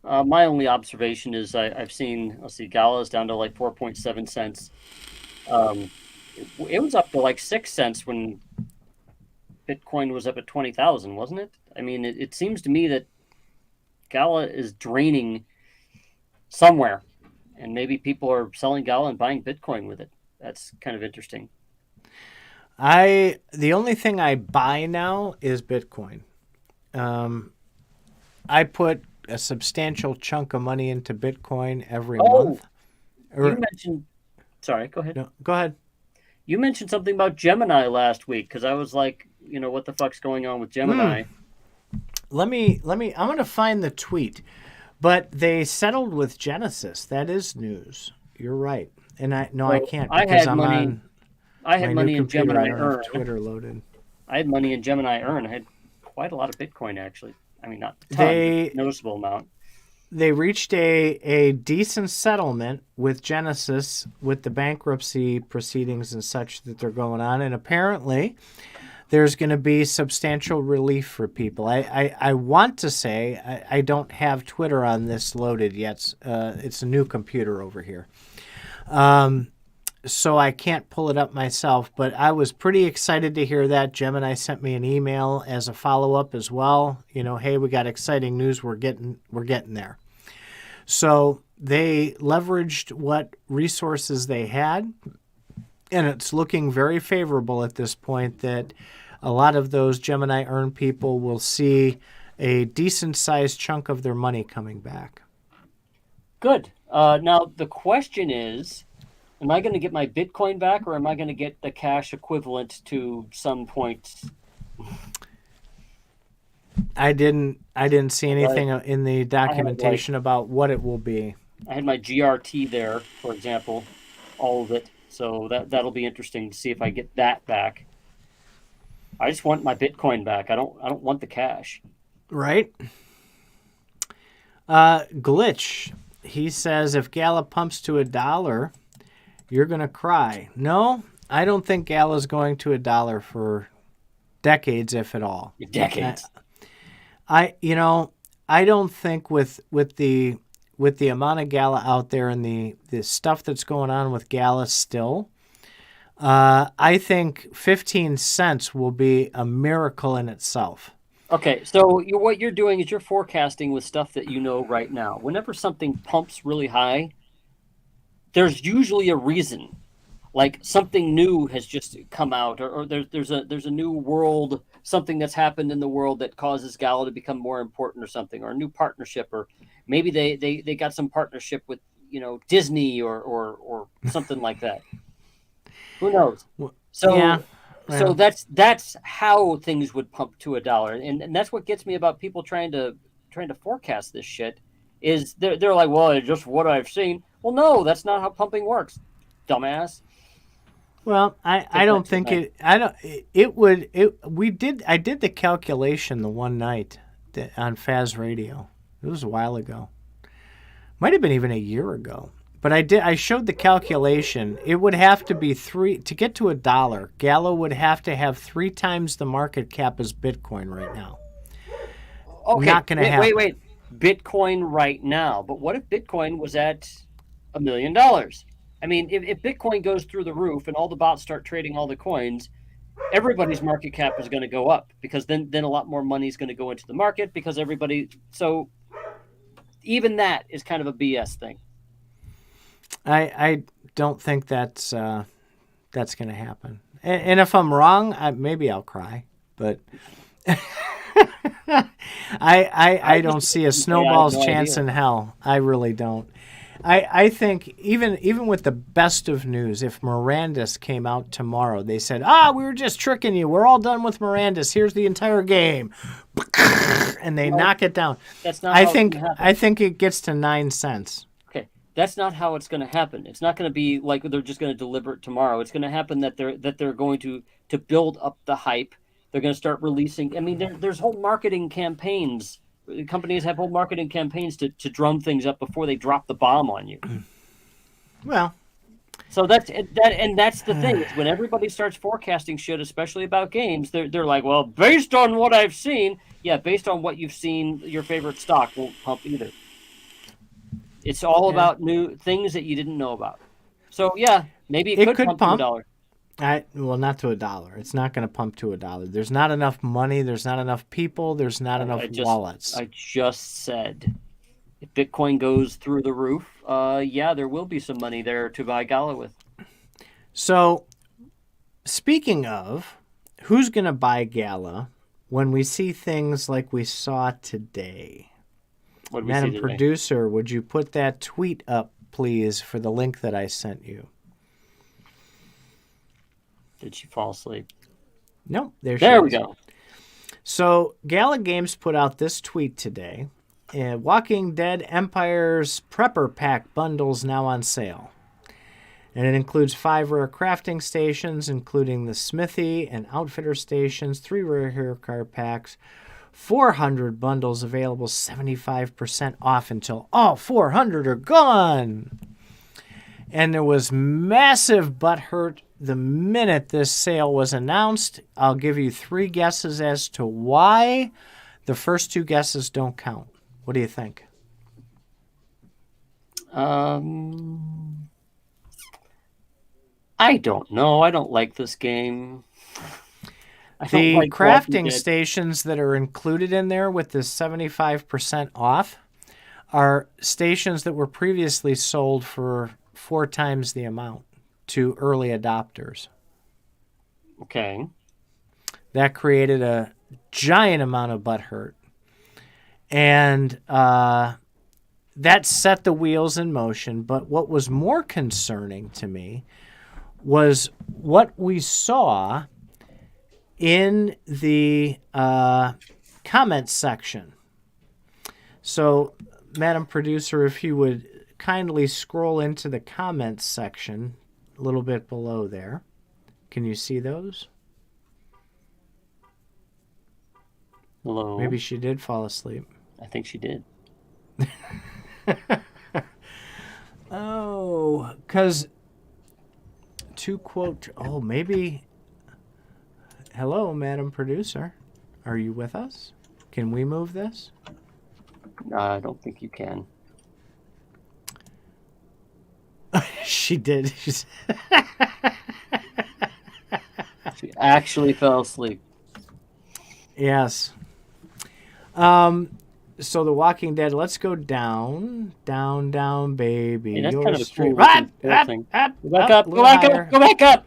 My only observation is I've seen, Gala's down to like 4.7 cents. It was up to like 6 cents when Bitcoin was up at 20,000, wasn't it? I mean, it seems to me that Gala is draining somewhere, and maybe people are selling Gala and buying Bitcoin with it. That's kind of interesting. The only thing I buy now is Bitcoin. I put a substantial chunk of money into Bitcoin every month. You mentioned. Sorry, go ahead. No, go ahead. You mentioned something about Gemini last week because I was like, what the fuck's going on with Gemini? Let me. I'm going to find the tweet, but they settled with Genesis. That is news. You're right, and I can't because I'm on. I had money in Gemini Earn. Twitter loaded. I had money in Gemini Earn. I had quite a lot of Bitcoin actually. I mean, not a ton, but noticeable amount. They reached a decent settlement with Genesis with the bankruptcy proceedings and such that they're going on, and apparently there's going to be substantial relief for people. I want to say I don't have Twitter on this loaded yet. It's a new computer over here. So I can't pull it up myself, but I was pretty excited to hear that. Gemini sent me an email as a follow-up as well. Hey, we got exciting news. We're getting there. So they leveraged what resources they had, and it's looking very favorable at this point that a lot of those Gemini Earn people will see a decent-sized chunk of their money coming back. Good. Now, the question is, am I going to get my Bitcoin back, or am I going to get the cash equivalent to some points? I didn't see anything in the documentation about what it will be. I had my GRT there, for example, all of it. So that'll be interesting to see if I get that back. I just want my Bitcoin back. I don't want the cash. Right. Glitch. He says if Gala pumps to $1, you're going to cry. No, I don't think Gala's going to $1 for decades, if at all. Decades. I don't think with the amount of Gala out there and the stuff that's going on with Gala still, I think 15 cents will be a miracle in itself. Okay, so what you're doing is you're forecasting with stuff that you know right now. Whenever something pumps really high, there's usually a reason, like something new has just come out, or there's a new world, something that's happened in the world that causes Gala to become more important, or something, or a new partnership, or maybe they got some partnership with Disney or something like that. Who knows? So yeah. So that's how things would pump to $1, and that's what gets me about people trying to forecast this shit. Is they're like, well, it's just what I've seen. Well, no, that's not how pumping works, dumbass. Well, I don't think it. I don't. It would. We did. I did the calculation the one night on Faz Radio. It was a while ago. Might have been even a year ago. But I showed the calculation. It would have to be to get to $1. Gala would have to have 3 times the market cap as Bitcoin right now. Okay, not going to happen. Wait. Bitcoin right now. But what if Bitcoin was at $1 million? I mean, if Bitcoin goes through the roof and all the bots start trading all the coins, everybody's market cap is going to go up, because then a lot more money is going to go into the market because everybody. So even that is kind of a BS thing. I don't think that's going to happen. And if I'm wrong, maybe I'll cry. But I don't see a snowball's chance in hell. I really don't. I think even with the best of news, if Mirandus came out tomorrow, they said, we were just tricking you. We're all done with Mirandus. Here's the entire game. And they knock it down. That's not I think it gets to 9 cents. That's not how it's going to happen. It's not going to be like they're just going to deliver it tomorrow. It's going to happen that they're going to build up the hype. They're going to start releasing. I mean, there's whole marketing campaigns. Companies have whole marketing campaigns to drum things up before they drop the bomb on you. Well, so that's the thing. Is when everybody starts forecasting shit, especially about games, they're like, well, based on what I've seen, based on what you've seen, your favorite stock won't pump either. It's all about new things that you didn't know about. So maybe it could pump $1. Well, not to $1. It's not going to pump to $1. There's not enough money. There's not enough people. There's not enough wallets. I just said, if Bitcoin goes through the roof, yeah, there will be some money there to buy Gala with. So, speaking of, who's going to buy Gala when we see things like we saw today? What did we see Madam today? Producer, would you put that tweet up, please, for the link that I sent you? Did she fall asleep? Nope, there we is. go. So, Gala Games put out this tweet today. Walking Dead Empire's Prepper Pack bundles now on sale. And it includes 5 rare crafting stations, including the smithy and outfitter stations, 3 rare hero card packs, 400 bundles available 75% off until all 400 are gone. And there was massive butthurt the minute this sale was announced. I'll give you 3 guesses as to why. The first 2 guesses don't count. What do you think? I don't know. I don't like this game. The crafting stations that are included in there with the 75% off are stations that were previously sold for 4 times the amount to early adopters. Okay. That created a giant amount of butthurt. And that set the wheels in motion. But what was more concerning to me was what we saw in the comments section. So, Madam Producer, if you would kindly scroll into the comments section a little bit below there. Can you see those? Hello. Maybe she did fall asleep. I think she did. Oh, because to quote, maybe. Hello, Madam Producer. Are you with us? Can we move this? I don't think you can. She did. She actually fell asleep. Yes. So The Walking Dead, let's go down, baby. Hey, that's You're kind of a straight. cool thing. Go back up. Go back up.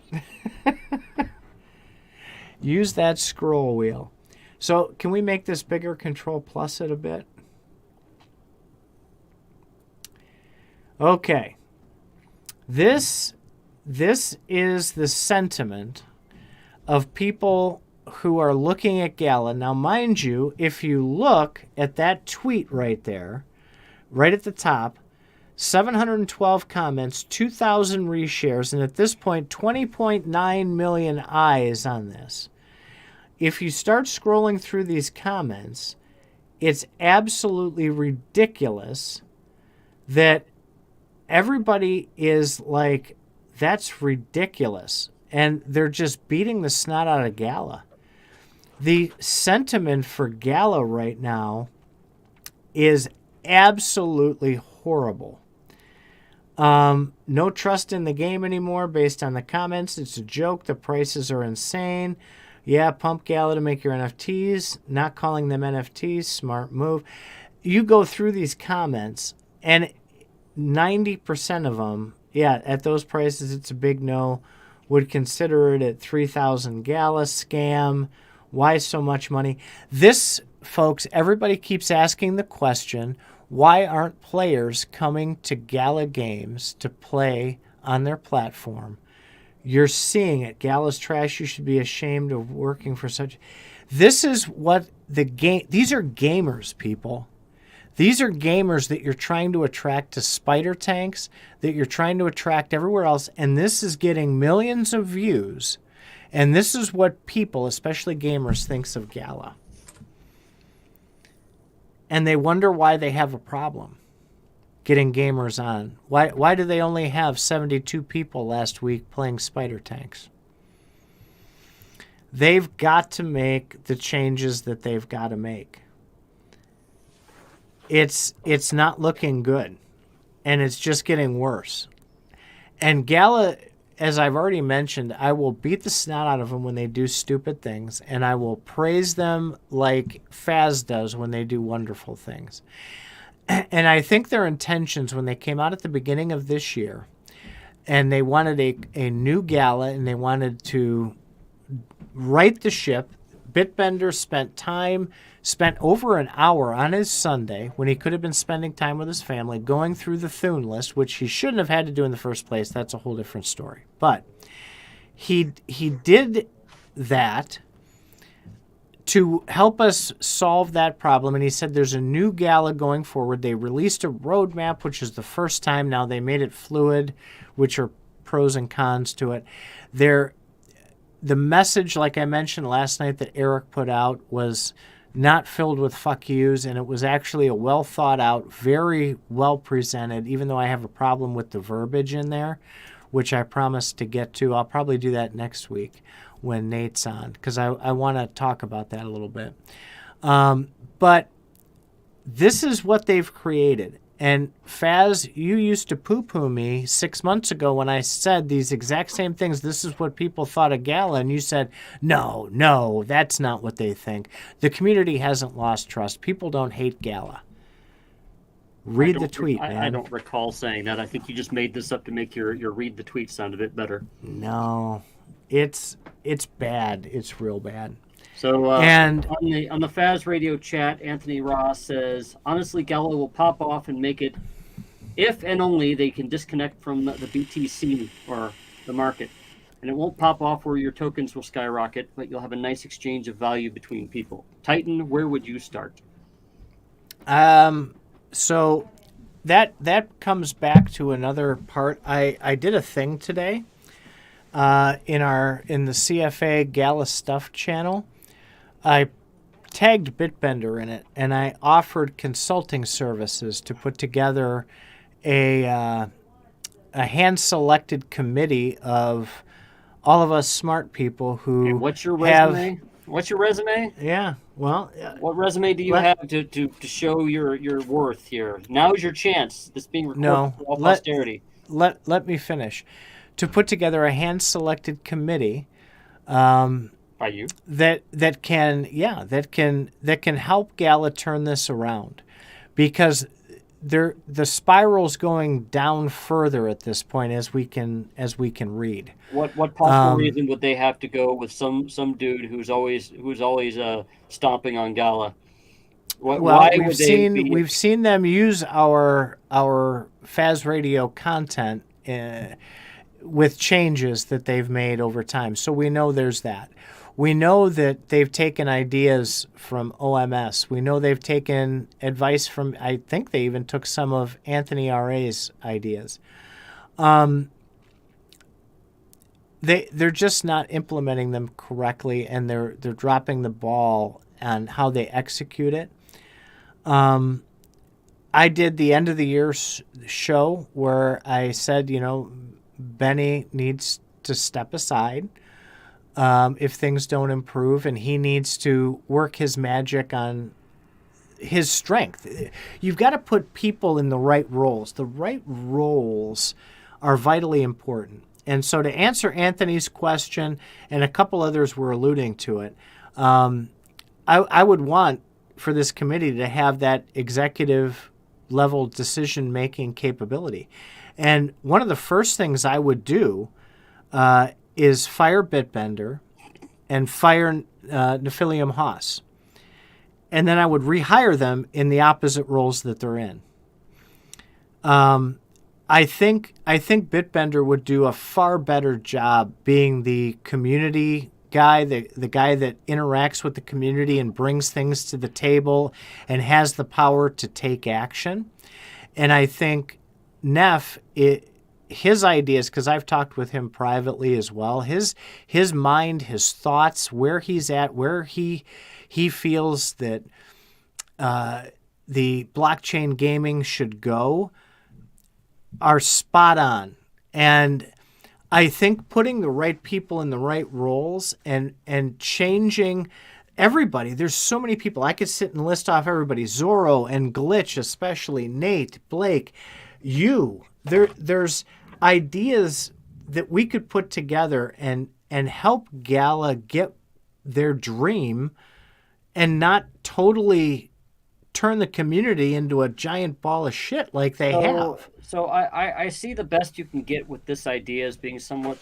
Use that scroll wheel. So can we make this bigger? Control plus it a bit. Okay. This is the sentiment of people who are looking at Gala. Now, mind you, if you look at that tweet right there, right at the top, 712 comments, 2,000 reshares, and at this point, 20.9 million eyes on this. If you start scrolling through these comments, it's absolutely ridiculous that everybody is like, that's ridiculous. And they're just beating the snot out of Gala. The sentiment for Gala right now is absolutely horrible. No trust in the game anymore based on the comments. It's a joke. The prices are insane. Yeah, pump Gala to make your NFTs. Not calling them NFTs. Smart move. You go through these comments, and 90% of them, yeah, at those prices, it's a big no. Would consider it at 3,000 Gala scam. Why so much money? This, folks, everybody keeps asking the question, why aren't players coming to Gala Games to play on their platform? You're seeing it. Gala's trash. You should be ashamed of working for such. This is what the game. These are gamers, people. These are gamers that you're trying to attract to spider tanks, that you're trying to attract everywhere else, and this is getting millions of views. And this is what people, especially gamers, thinks of Gala. And they wonder why they have a problem getting gamers on. Why do they only have 72 people last week playing spider tanks? They've got to make the changes that they've got to make. It's not looking good, and it's just getting worse. And Gala, as I've already mentioned, I will beat the snot out of them when they do stupid things, and I will praise them like Faz does when they do wonderful things. And I think their intentions when they came out at the beginning of this year, and they wanted a new gala, and they wanted to right the ship. Bitbender spent over an hour on his Sunday when he could have been spending time with his family going through the Thune list, which he shouldn't have had to do in the first place. That's a whole different story. But he did that to help us solve that problem. And he said there's a new gala going forward. They released a roadmap, which is the first time. Now they made it fluid, which are pros and cons to it. The message, like I mentioned last night, that Eric put out was not filled with fuck yous, and it was actually a well thought out, very well presented, even though I have a problem with the verbiage in there, which I promised to get to. I'll probably do that next week when Nate's on, because I want to talk about that a little bit. But this is what they've created. And Faz, you used to poo-poo me 6 months ago when I said these exact same things. This is what people thought of Gala. And you said, no, that's not what they think. The community hasn't lost trust. People don't hate Gala. Read the tweet, man. I don't recall saying that. I think you just made this up to make your read the tweet sound a bit better. No, it's bad. It's real bad. So and on the Faz Radio chat, Anthony Ross says, honestly, Gala will pop off and make it if and only they can disconnect from the BTC or the market. And it won't pop off where your tokens will skyrocket, but you'll have a nice exchange of value between people. Titan, where would you start? So that comes back to another part. I did a thing today in the CFA Gala Stuff channel. I tagged Bitbender in it, and I offered consulting services to put together a hand-selected committee of all of us smart people who okay, what's your resume? What's your resume? Yeah, well... what resume do you have to show your worth here? Now's your chance. This being recorded for all posterity. Let me finish. To put together a hand-selected committee... by you that can help Gala turn this around, because the spiral's going down further at this point as we can read. What possible reason would they have to go with some dude who's always stomping on Gala? We've seen them use our Faz Radio content with changes that they've made over time, so we know there's that. We know that they've taken ideas from OMS. We know they've taken advice from, I think they even took some of Anthony R.A.'s ideas. They're just not implementing them correctly, and they're dropping the ball on how they execute it. I did the end of the year show where I said, Benny needs to step aside if things don't improve, and he needs to work his magic on his strength. You've got to put people in the right roles. The right roles are vitally important. And so to answer Anthony's question, and a couple others were alluding to it, I would want for this committee to have that executive level decision-making capability. And one of the first things I would do is fire Bitbender and fire Nephilium Haas. And then I would rehire them in the opposite roles that they're in. I think Bitbender would do a far better job being the community guy, the guy that interacts with the community and brings things to the table and has the power to take action. And I think Neff, his ideas, because I've talked with him privately as well, his mind, his thoughts, where he's at, where he feels that the blockchain gaming should go, are spot on. And I think putting the right people in the right roles and changing everybody. There's so many people. I could sit and list off everybody. Zorro and Glitch, especially Nate, Blake, you. There's ideas that we could put together and help Gala get their dream and not totally turn the community into a giant ball of shit like they have. So I see the best you can get with this idea as being somewhat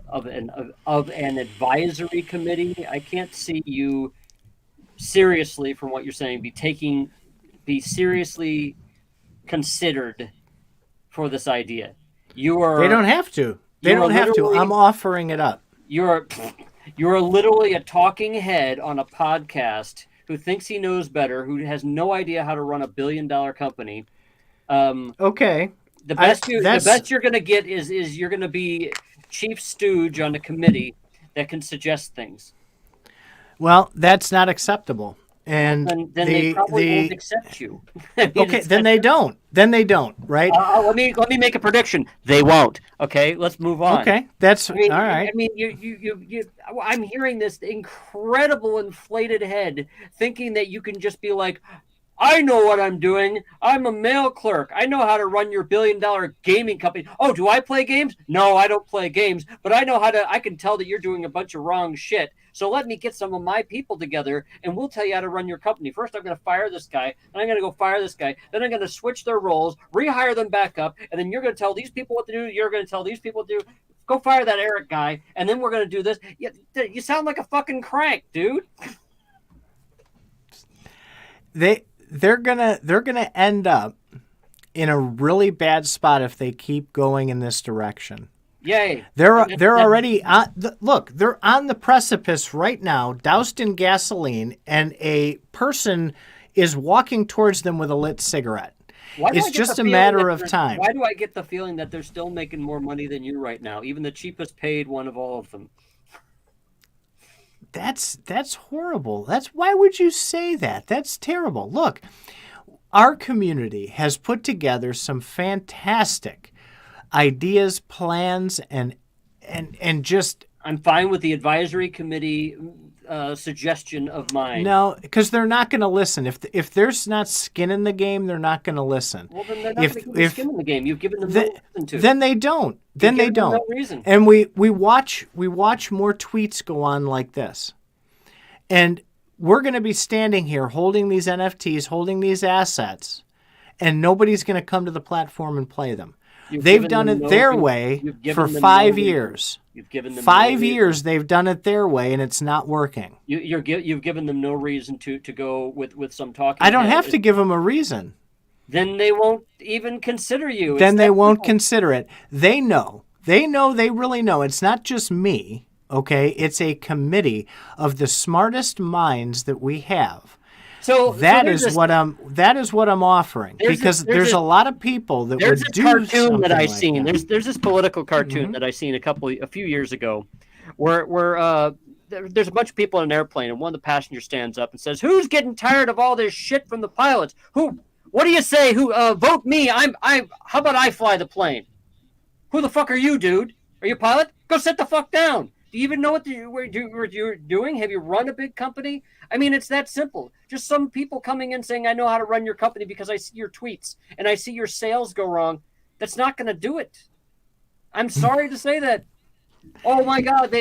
of an advisory committee. I can't see you seriously, from what you're saying, be seriously considered for this idea. They don't have to. They don't have to. I'm offering it up. You're literally a talking head on a podcast who thinks he knows better, who has no idea how to run a $1 billion company. Okay. The best you're going to get is you're going to be chief stooge on a committee that can suggest things. Well, that's not acceptable. And then they probably won't accept you. Okay, then they don't. Then they don't, right? Let me make a prediction. They won't. Okay, let's move on. Okay, that's all right. I mean, I'm hearing this incredible inflated head, thinking that you can just be like, I know what I'm doing. I'm a mail clerk. I know how to run your $1 billion gaming company. Oh, do I play games? No, I don't play games, but I know how to. I can tell that you're doing a bunch of wrong shit. So let me get some of my people together, and we'll tell you how to run your company. First, I'm going to fire this guy, then I'm going to go fire this guy, then I'm going to switch their roles, rehire them back up, and then you're going to tell these people what to do. You're going to tell these people what to do. Go fire that Eric guy, and then we're going to do this. You sound like a fucking crank, dude. They're gonna end up in a really bad spot if they keep going in this direction. Yay! They're already they're on the precipice right now, doused in gasoline, and a person is walking towards them with a lit cigarette. It's just a matter of time. Why do I get the feeling that they're still making more money than you right now, even the cheapest paid one of all of them? That's horrible. Why would you say that? That's terrible. Look, our community has put together some fantastic ideas, plans, and just. I'm fine with the advisory committee suggestion of mine. No, because they're not going to listen. If there's not skin in the game, they're not going to listen. Well, then they're not going to give skin in the game. You've given them no reason to. Then they don't. Then they don't. No reason. And we watch more tweets go on like this, and we're going to be standing here holding these NFTs, holding these assets, and nobody's going to come to the platform and play them. They've done it their way for 5 years. You've given them 5 years. They've done it their way, and it's not working. You've given them no reason to go with some talking. I don't have to give them a reason. Then they won't even consider you. Then they won't consider it. They know. They really know. It's not just me, okay? It's a committee of the smartest minds that we have. So that is what I'm offering, because there's a lot of people that would do something like that. There's this cartoon that I've seen. There's this political cartoon that I seen a few years ago, where there's a bunch of people in an airplane, and one of the passengers stands up and says, "Who's getting tired of all this shit from the pilots? What do you say? Vote me? How about I fly the plane? Who the fuck are you, dude? Are you a pilot? Go sit the fuck down. Do you even know what you're doing? Have you run a big company? I mean, it's that simple. Just some people coming in saying, I know how to run your company because I see your tweets and I see your sales go wrong. That's not going to do it. I'm sorry to say that. Oh, my God.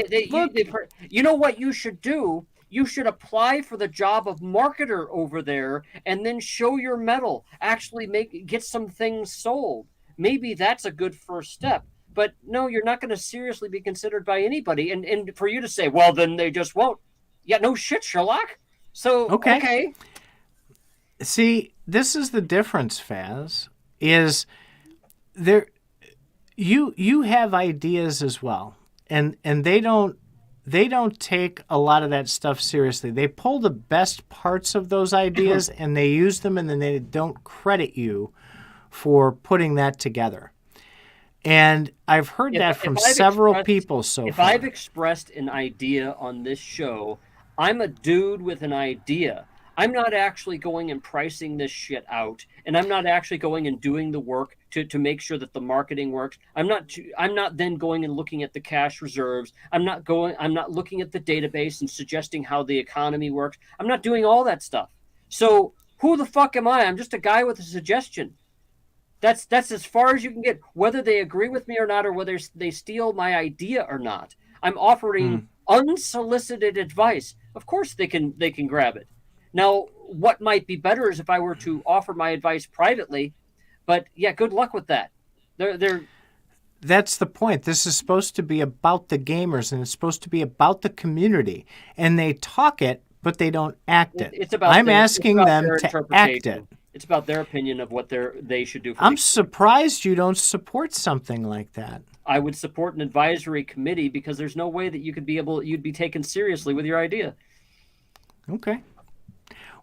You know what you should do? You should apply for the job of marketer over there and then show your mettle. Actually get some things sold. Maybe that's a good first step. But no, you're not going to seriously be considered by anybody. And for you to say, well, then they just won't. Yeah, no shit, Sherlock. So, okay. See, this is the difference, Faz, is there you have ideas as well. And they don't take a lot of that stuff seriously. They pull the best parts of those ideas and they use them, and then they don't credit you for putting that together. And I've heard that from several people so far. If I've expressed an idea on this show, I'm a dude with an idea. I'm not actually going and pricing this shit out, and I'm not actually going and doing the work to make sure that the marketing works. I'm not then going and looking at the cash reserves. I'm not looking at the database and suggesting how the economy works. I'm not doing all that stuff. So who the fuck am I? I'm just a guy with a suggestion. That's as far as you can get, whether they agree with me or not, or whether they steal my idea or not. I'm offering unsolicited advice. Of course they can grab it. Now, what might be better is if I were to offer my advice privately, but yeah, good luck with that. They're That's the point. This is supposed to be about the gamers, and it's supposed to be about the community. And they talk it, but they don't act it. it's about I'm their, asking it's about them their to act interpretation. it. It's about their opinion of what they should do for I'm the surprised you don't support something like that. I would support an advisory committee because there's no way that you'd be taken seriously with your idea. Okay.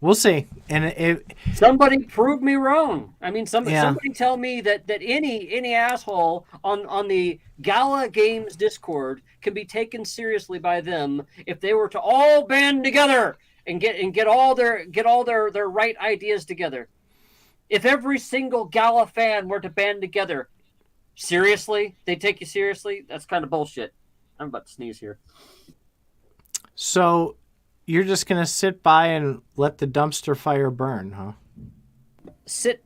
We'll see. And somebody prove me wrong. I mean, somebody tell me that any asshole on the Gala Games Discord can be taken seriously by them if they were to all band together and get all their right ideas together. If every single Gala fan were to band together, seriously, they take you seriously? That's kind of bullshit. I'm about to sneeze here. So you're just going to sit by and let the dumpster fire burn, huh? Sit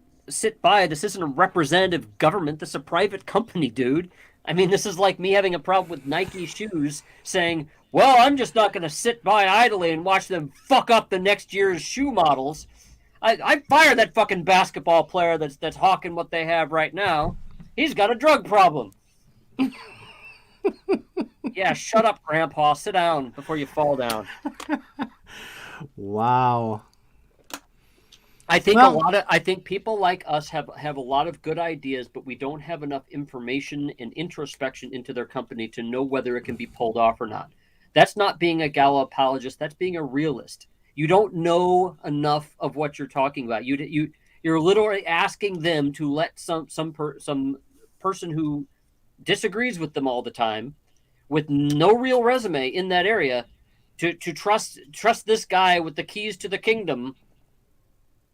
by. This isn't a representative government. This is a private company, dude. I mean, this is like me having a problem with Nike shoes saying, well, I'm just not going to sit by idly and watch them fuck up the next year's shoe models. I fire that fucking basketball player that's hawking what they have right now. He's got a drug problem. Yeah, shut up, Grandpa. Sit down before you fall down. Wow. I think people like us have a lot of good ideas, but we don't have enough information and introspection into their company to know whether it can be pulled off or not. That's not being a Gala apologist. That's being a realist. You don't know enough of what you're talking about. You're literally asking them to let some person who disagrees with them all the time, with no real resume in that area, to trust this guy with the keys to the kingdom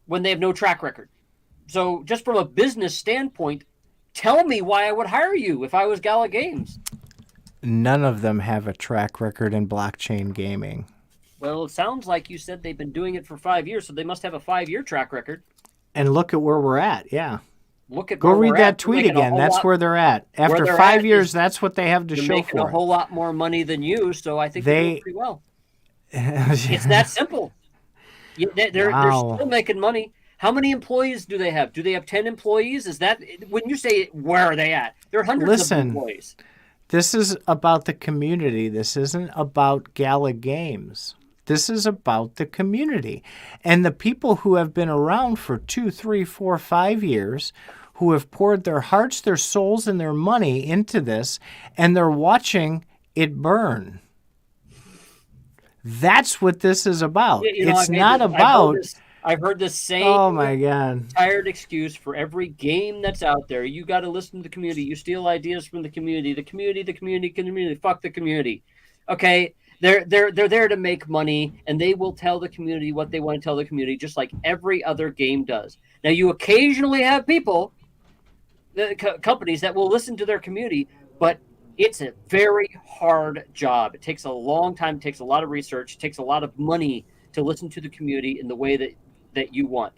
when they have no track record. So just from a business standpoint, tell me why I would hire you if I was Gala Games. None of them have a track record in blockchain gaming. Well, it sounds like you said they've been doing it for 5 years, so they must have a 5-year track record. And look at where we're at, yeah. Go read that tweet again. That's where they're at. After 5 years, that's what they have to show for it. They're making a whole lot more money than you, so I think they're doing pretty well. It's that simple. They're still making money. How many employees do they have? Do they have 10 employees? Is that when you say where are they at? There are hundreds of employees. This is about the community. This isn't about Gala Games. This is about the community. And the people who have been around for 2, 3, 4, 5 years, who have poured their hearts, their souls, and their money into this, and they're watching it burn. That's what this is about. It's not about... I've heard this same tired excuse for every game that's out there. You got to listen to the community. You steal ideas from the community. The community. Fuck the community. Okay, they're there to make money, and they will tell the community what they want to tell the community, just like every other game does. Now, you occasionally have people, companies that will listen to their community, but it's a very hard job. It takes a long time. It takes a lot of research. It takes a lot of money to listen to the community in the way that you want.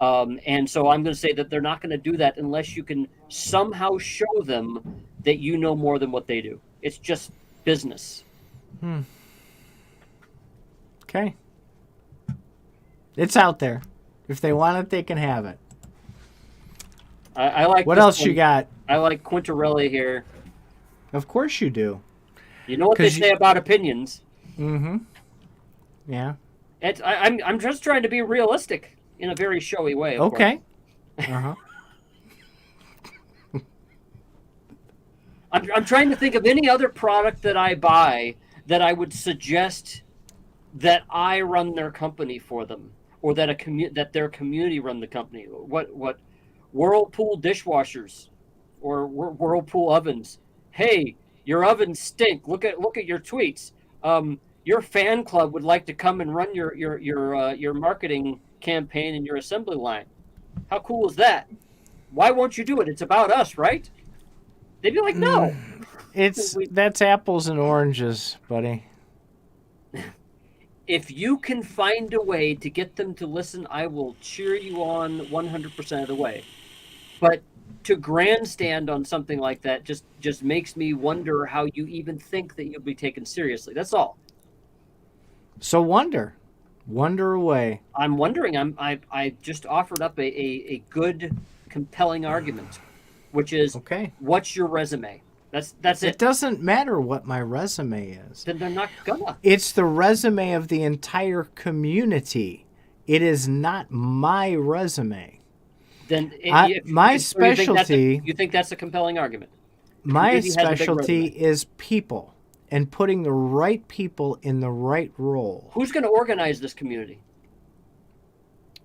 And so I'm going to say that they're not going to do that unless you can somehow show them that you know more than what they do. It's just business. Okay. It's out there. If they want it, they can have it. I like. What else you got? I like Quintarelli here. Of course you do. You know what they say about opinions. Mm-hmm. Yeah. I'm just trying to be realistic in a very showy way. Okay. Uh-huh. I'm trying to think of any other product that I buy that I would suggest that I run their company for them, or that that their community run the company. What Whirlpool dishwashers or Whirlpool ovens? Hey, your ovens stink. Look at your tweets. Your fan club would like to come and run your marketing campaign in your assembly line. How cool is that? Why won't you do it? It's about us, right? They'd be like, no. That's apples and oranges, buddy. If you can find a way to get them to listen, I will cheer you on 100% of the way. But to grandstand on something like that just makes me wonder how you even think that you'll be taken seriously. That's all. So wonder away. I'm wondering. I just offered up a good, compelling argument, which is, Okay. what's your resume? That's It it. doesn't matter what my resume is. Then they're not gonna. It's the resume of the entire community. It is not my resume. Then My so you think specialty, you think that's a compelling argument? The my community has a big specialty resume. is people and putting the right people in the right role. Who's going to organize this community?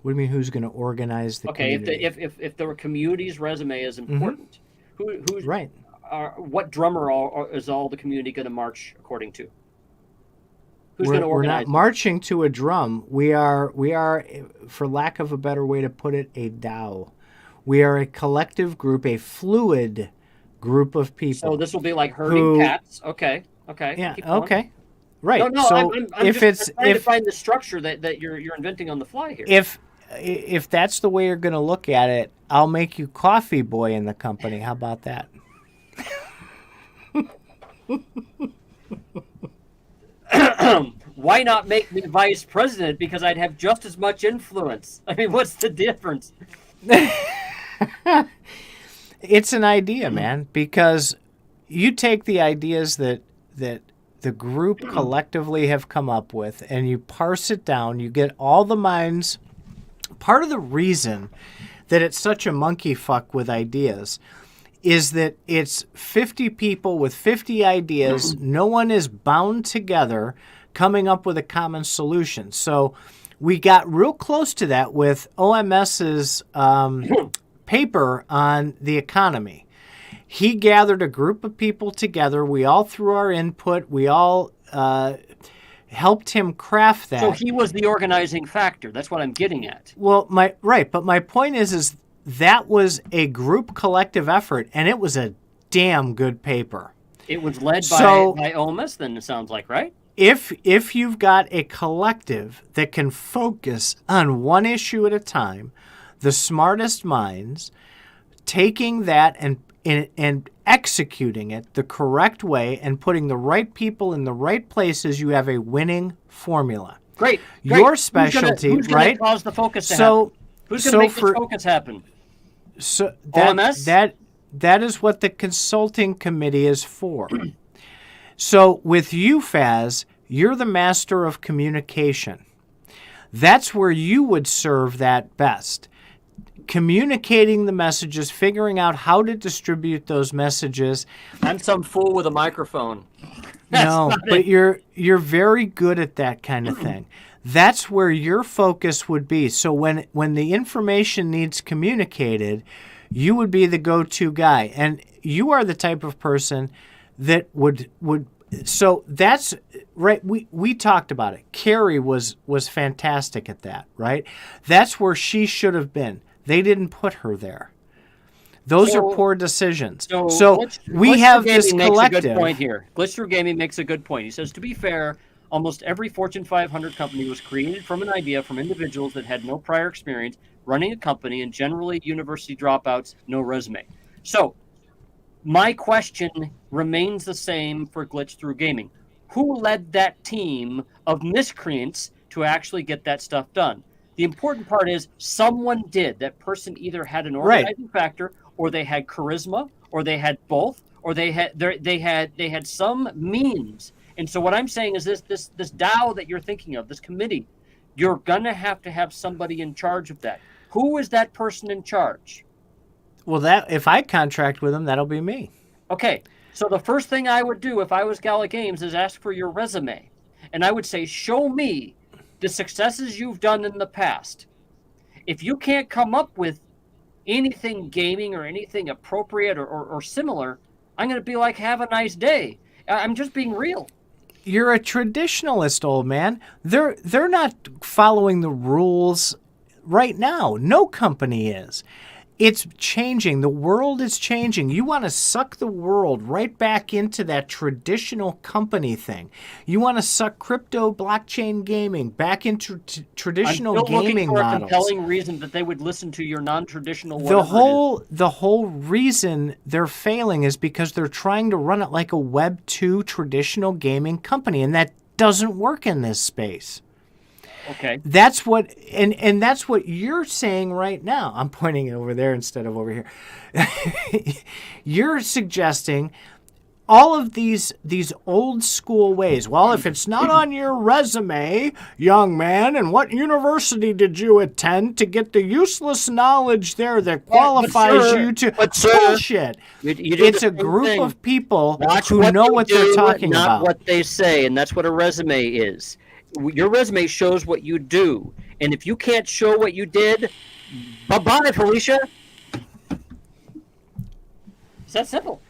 What do you mean? Who's going to organize the Okay, community? if the community's resume is important, who's Right. what drummer is all the community going to march according to? Who's going to We're organize not marching to a drum. We are, for lack of a better way to put it, a DAO. We are a collective group, a fluid group of people. So this will be like herding cats. Okay. Yeah. Keep going. Okay. Right. No, So I'm if just trying to if find the structure that you're inventing on the fly here. if that's the way you're going to look at it, I'll make you coffee boy in the company. How about that? Why not make me vice president? Because I'd have just as much influence. I mean, what's the difference? It's an idea, man, because you take the ideas that the group collectively have come up with and you parse it down, you get all the minds. Part of the reason that it's such a monkey fuck with ideas is that it's 50 people with 50 ideas. No one is bound together coming up with a common solution. So we got real close to that with OMS's paper on the economy. He gathered a group of people together. We all threw our input. We all helped him craft that. So he was the organizing factor. That's what I'm getting at. Well, but my point is that was a group collective effort, and it was a damn good paper. It was led by OMS, then it sounds like, right? If you've got a collective that can focus on one issue at a time, the smartest minds taking that and executing it the correct way and putting the right people in the right places, you have a winning formula. Great. Your specialty, who's gonna right? cause the focus to happen? Who's going to make this focus happen? So OMS? that is what the consulting committee is for. So with you, Faz, you're the master of communication. That's where you would serve that best. Communicating the messages, figuring out how to distribute those messages. I'm some fool with a microphone. No, but you're very good at that kind of thing. That's where your focus would be. So when the information needs communicated, you would be the go-to guy. And you are the type of person that would so that's right. We talked about it. Carrie was fantastic at that, right? That's where she should have been. They didn't put her there. Those are poor decisions. So we have this collective. Makes a good point here. Glitch Gaming makes a good point. He says, to be fair, almost every Fortune 500 company was created from an idea from individuals that had no prior experience running a company and generally university dropouts, no resume. So my question remains the same for Glitch Through Gaming. Who led that team of miscreants to actually get that stuff done? The important part is someone did. That person either had an organizing factor, or they had charisma, or they had both, or they had some means. And so what I'm saying is this DAO that you're thinking of, this committee, you're gonna have to have somebody in charge of that. Who is that person in charge? Well, that if I contract with them, that'll be me. Okay, so the first thing I would do if I was Gala Games is ask for your resume, and I would say, show me the successes you've done in the past. If you can't come up with anything gaming or anything appropriate or similar, I'm going to be like, have a nice day. I'm just being real. You're a traditionalist, old man. They're not following the rules right now. No company is. It's changing. The world is changing. You want to suck the world right back into that traditional company thing. You want to suck crypto blockchain gaming back into traditional I'm still gaming looking for models. a compelling reason that they would listen to your non-traditional. The whole reason they're failing is because they're trying to run it like a Web 2 traditional gaming company, and that doesn't work in this space. Okay. That's what and that's what you're saying right now. I'm pointing it over there instead of over here. You're suggesting all of these old school ways. Well, if it's not on your resume, young man, and what university did you attend to get the useless knowledge there that qualifies you to bullshit? It's a group of people who know what they're talking about. Not what they say, and that's what a resume is. Your resume shows what you do, and if you can't show what you did, bye-bye, Felicia. It's that simple.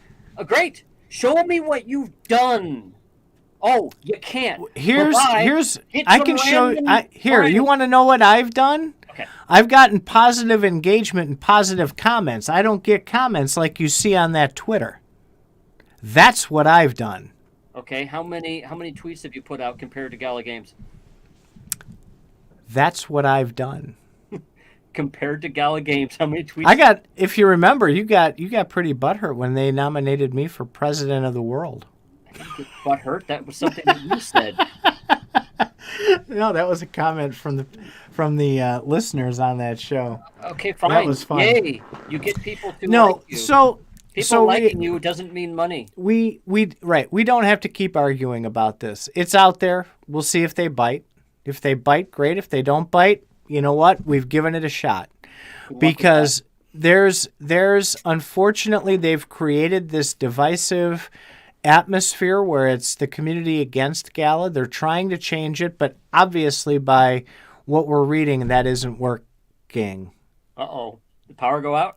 Great. Show me what you've done. Oh, you can't. Here's I can show here. You want to know what I've done? Okay. I've gotten positive engagement and positive comments. I don't get comments like you see on that Twitter. That's what I've done. Okay, how many tweets have you put out compared to Gala Games? That's what I've done. Compared to Gala Games, how many tweets? I got, if you remember, you got pretty butthurt when they nominated me for president of the world. I didn't get butthurt. That was something that you said. No, that was a comment from the listeners on that show. Okay, fine. That was fun. Yay, you get people to like you. So liking you doesn't mean money. We don't have to keep arguing about this. It's out there. We'll see if they bite. If they bite, great. If they don't bite, you know what? We've given it a shot. Because there's unfortunately they've created this divisive atmosphere where it's the community against Gala. They're trying to change it, but obviously by what we're reading, that isn't working. Uh-oh. The power go out?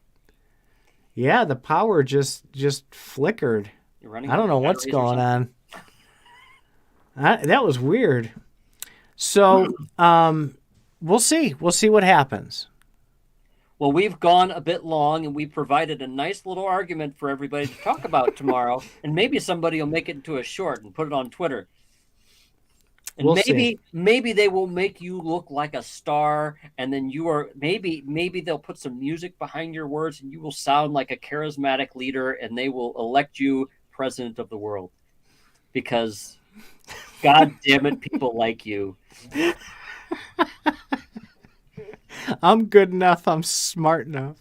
Yeah, the power just flickered. You're running I don't know what's going on. That was weird. So we'll see. We'll see what happens. Well, we've gone a bit long, and we provided a nice little argument for everybody to talk about tomorrow. And maybe somebody will make it into a short and put it on Twitter. And we'll see. Maybe they will make you look like a star, and then you are maybe they'll put some music behind your words, and you will sound like a charismatic leader, and they will elect you president of the world. Because, God damn it, people like you. I'm good enough. I'm smart enough.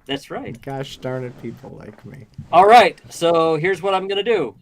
That's right. Gosh darn it, people like me. All right, so here's what I'm going to do.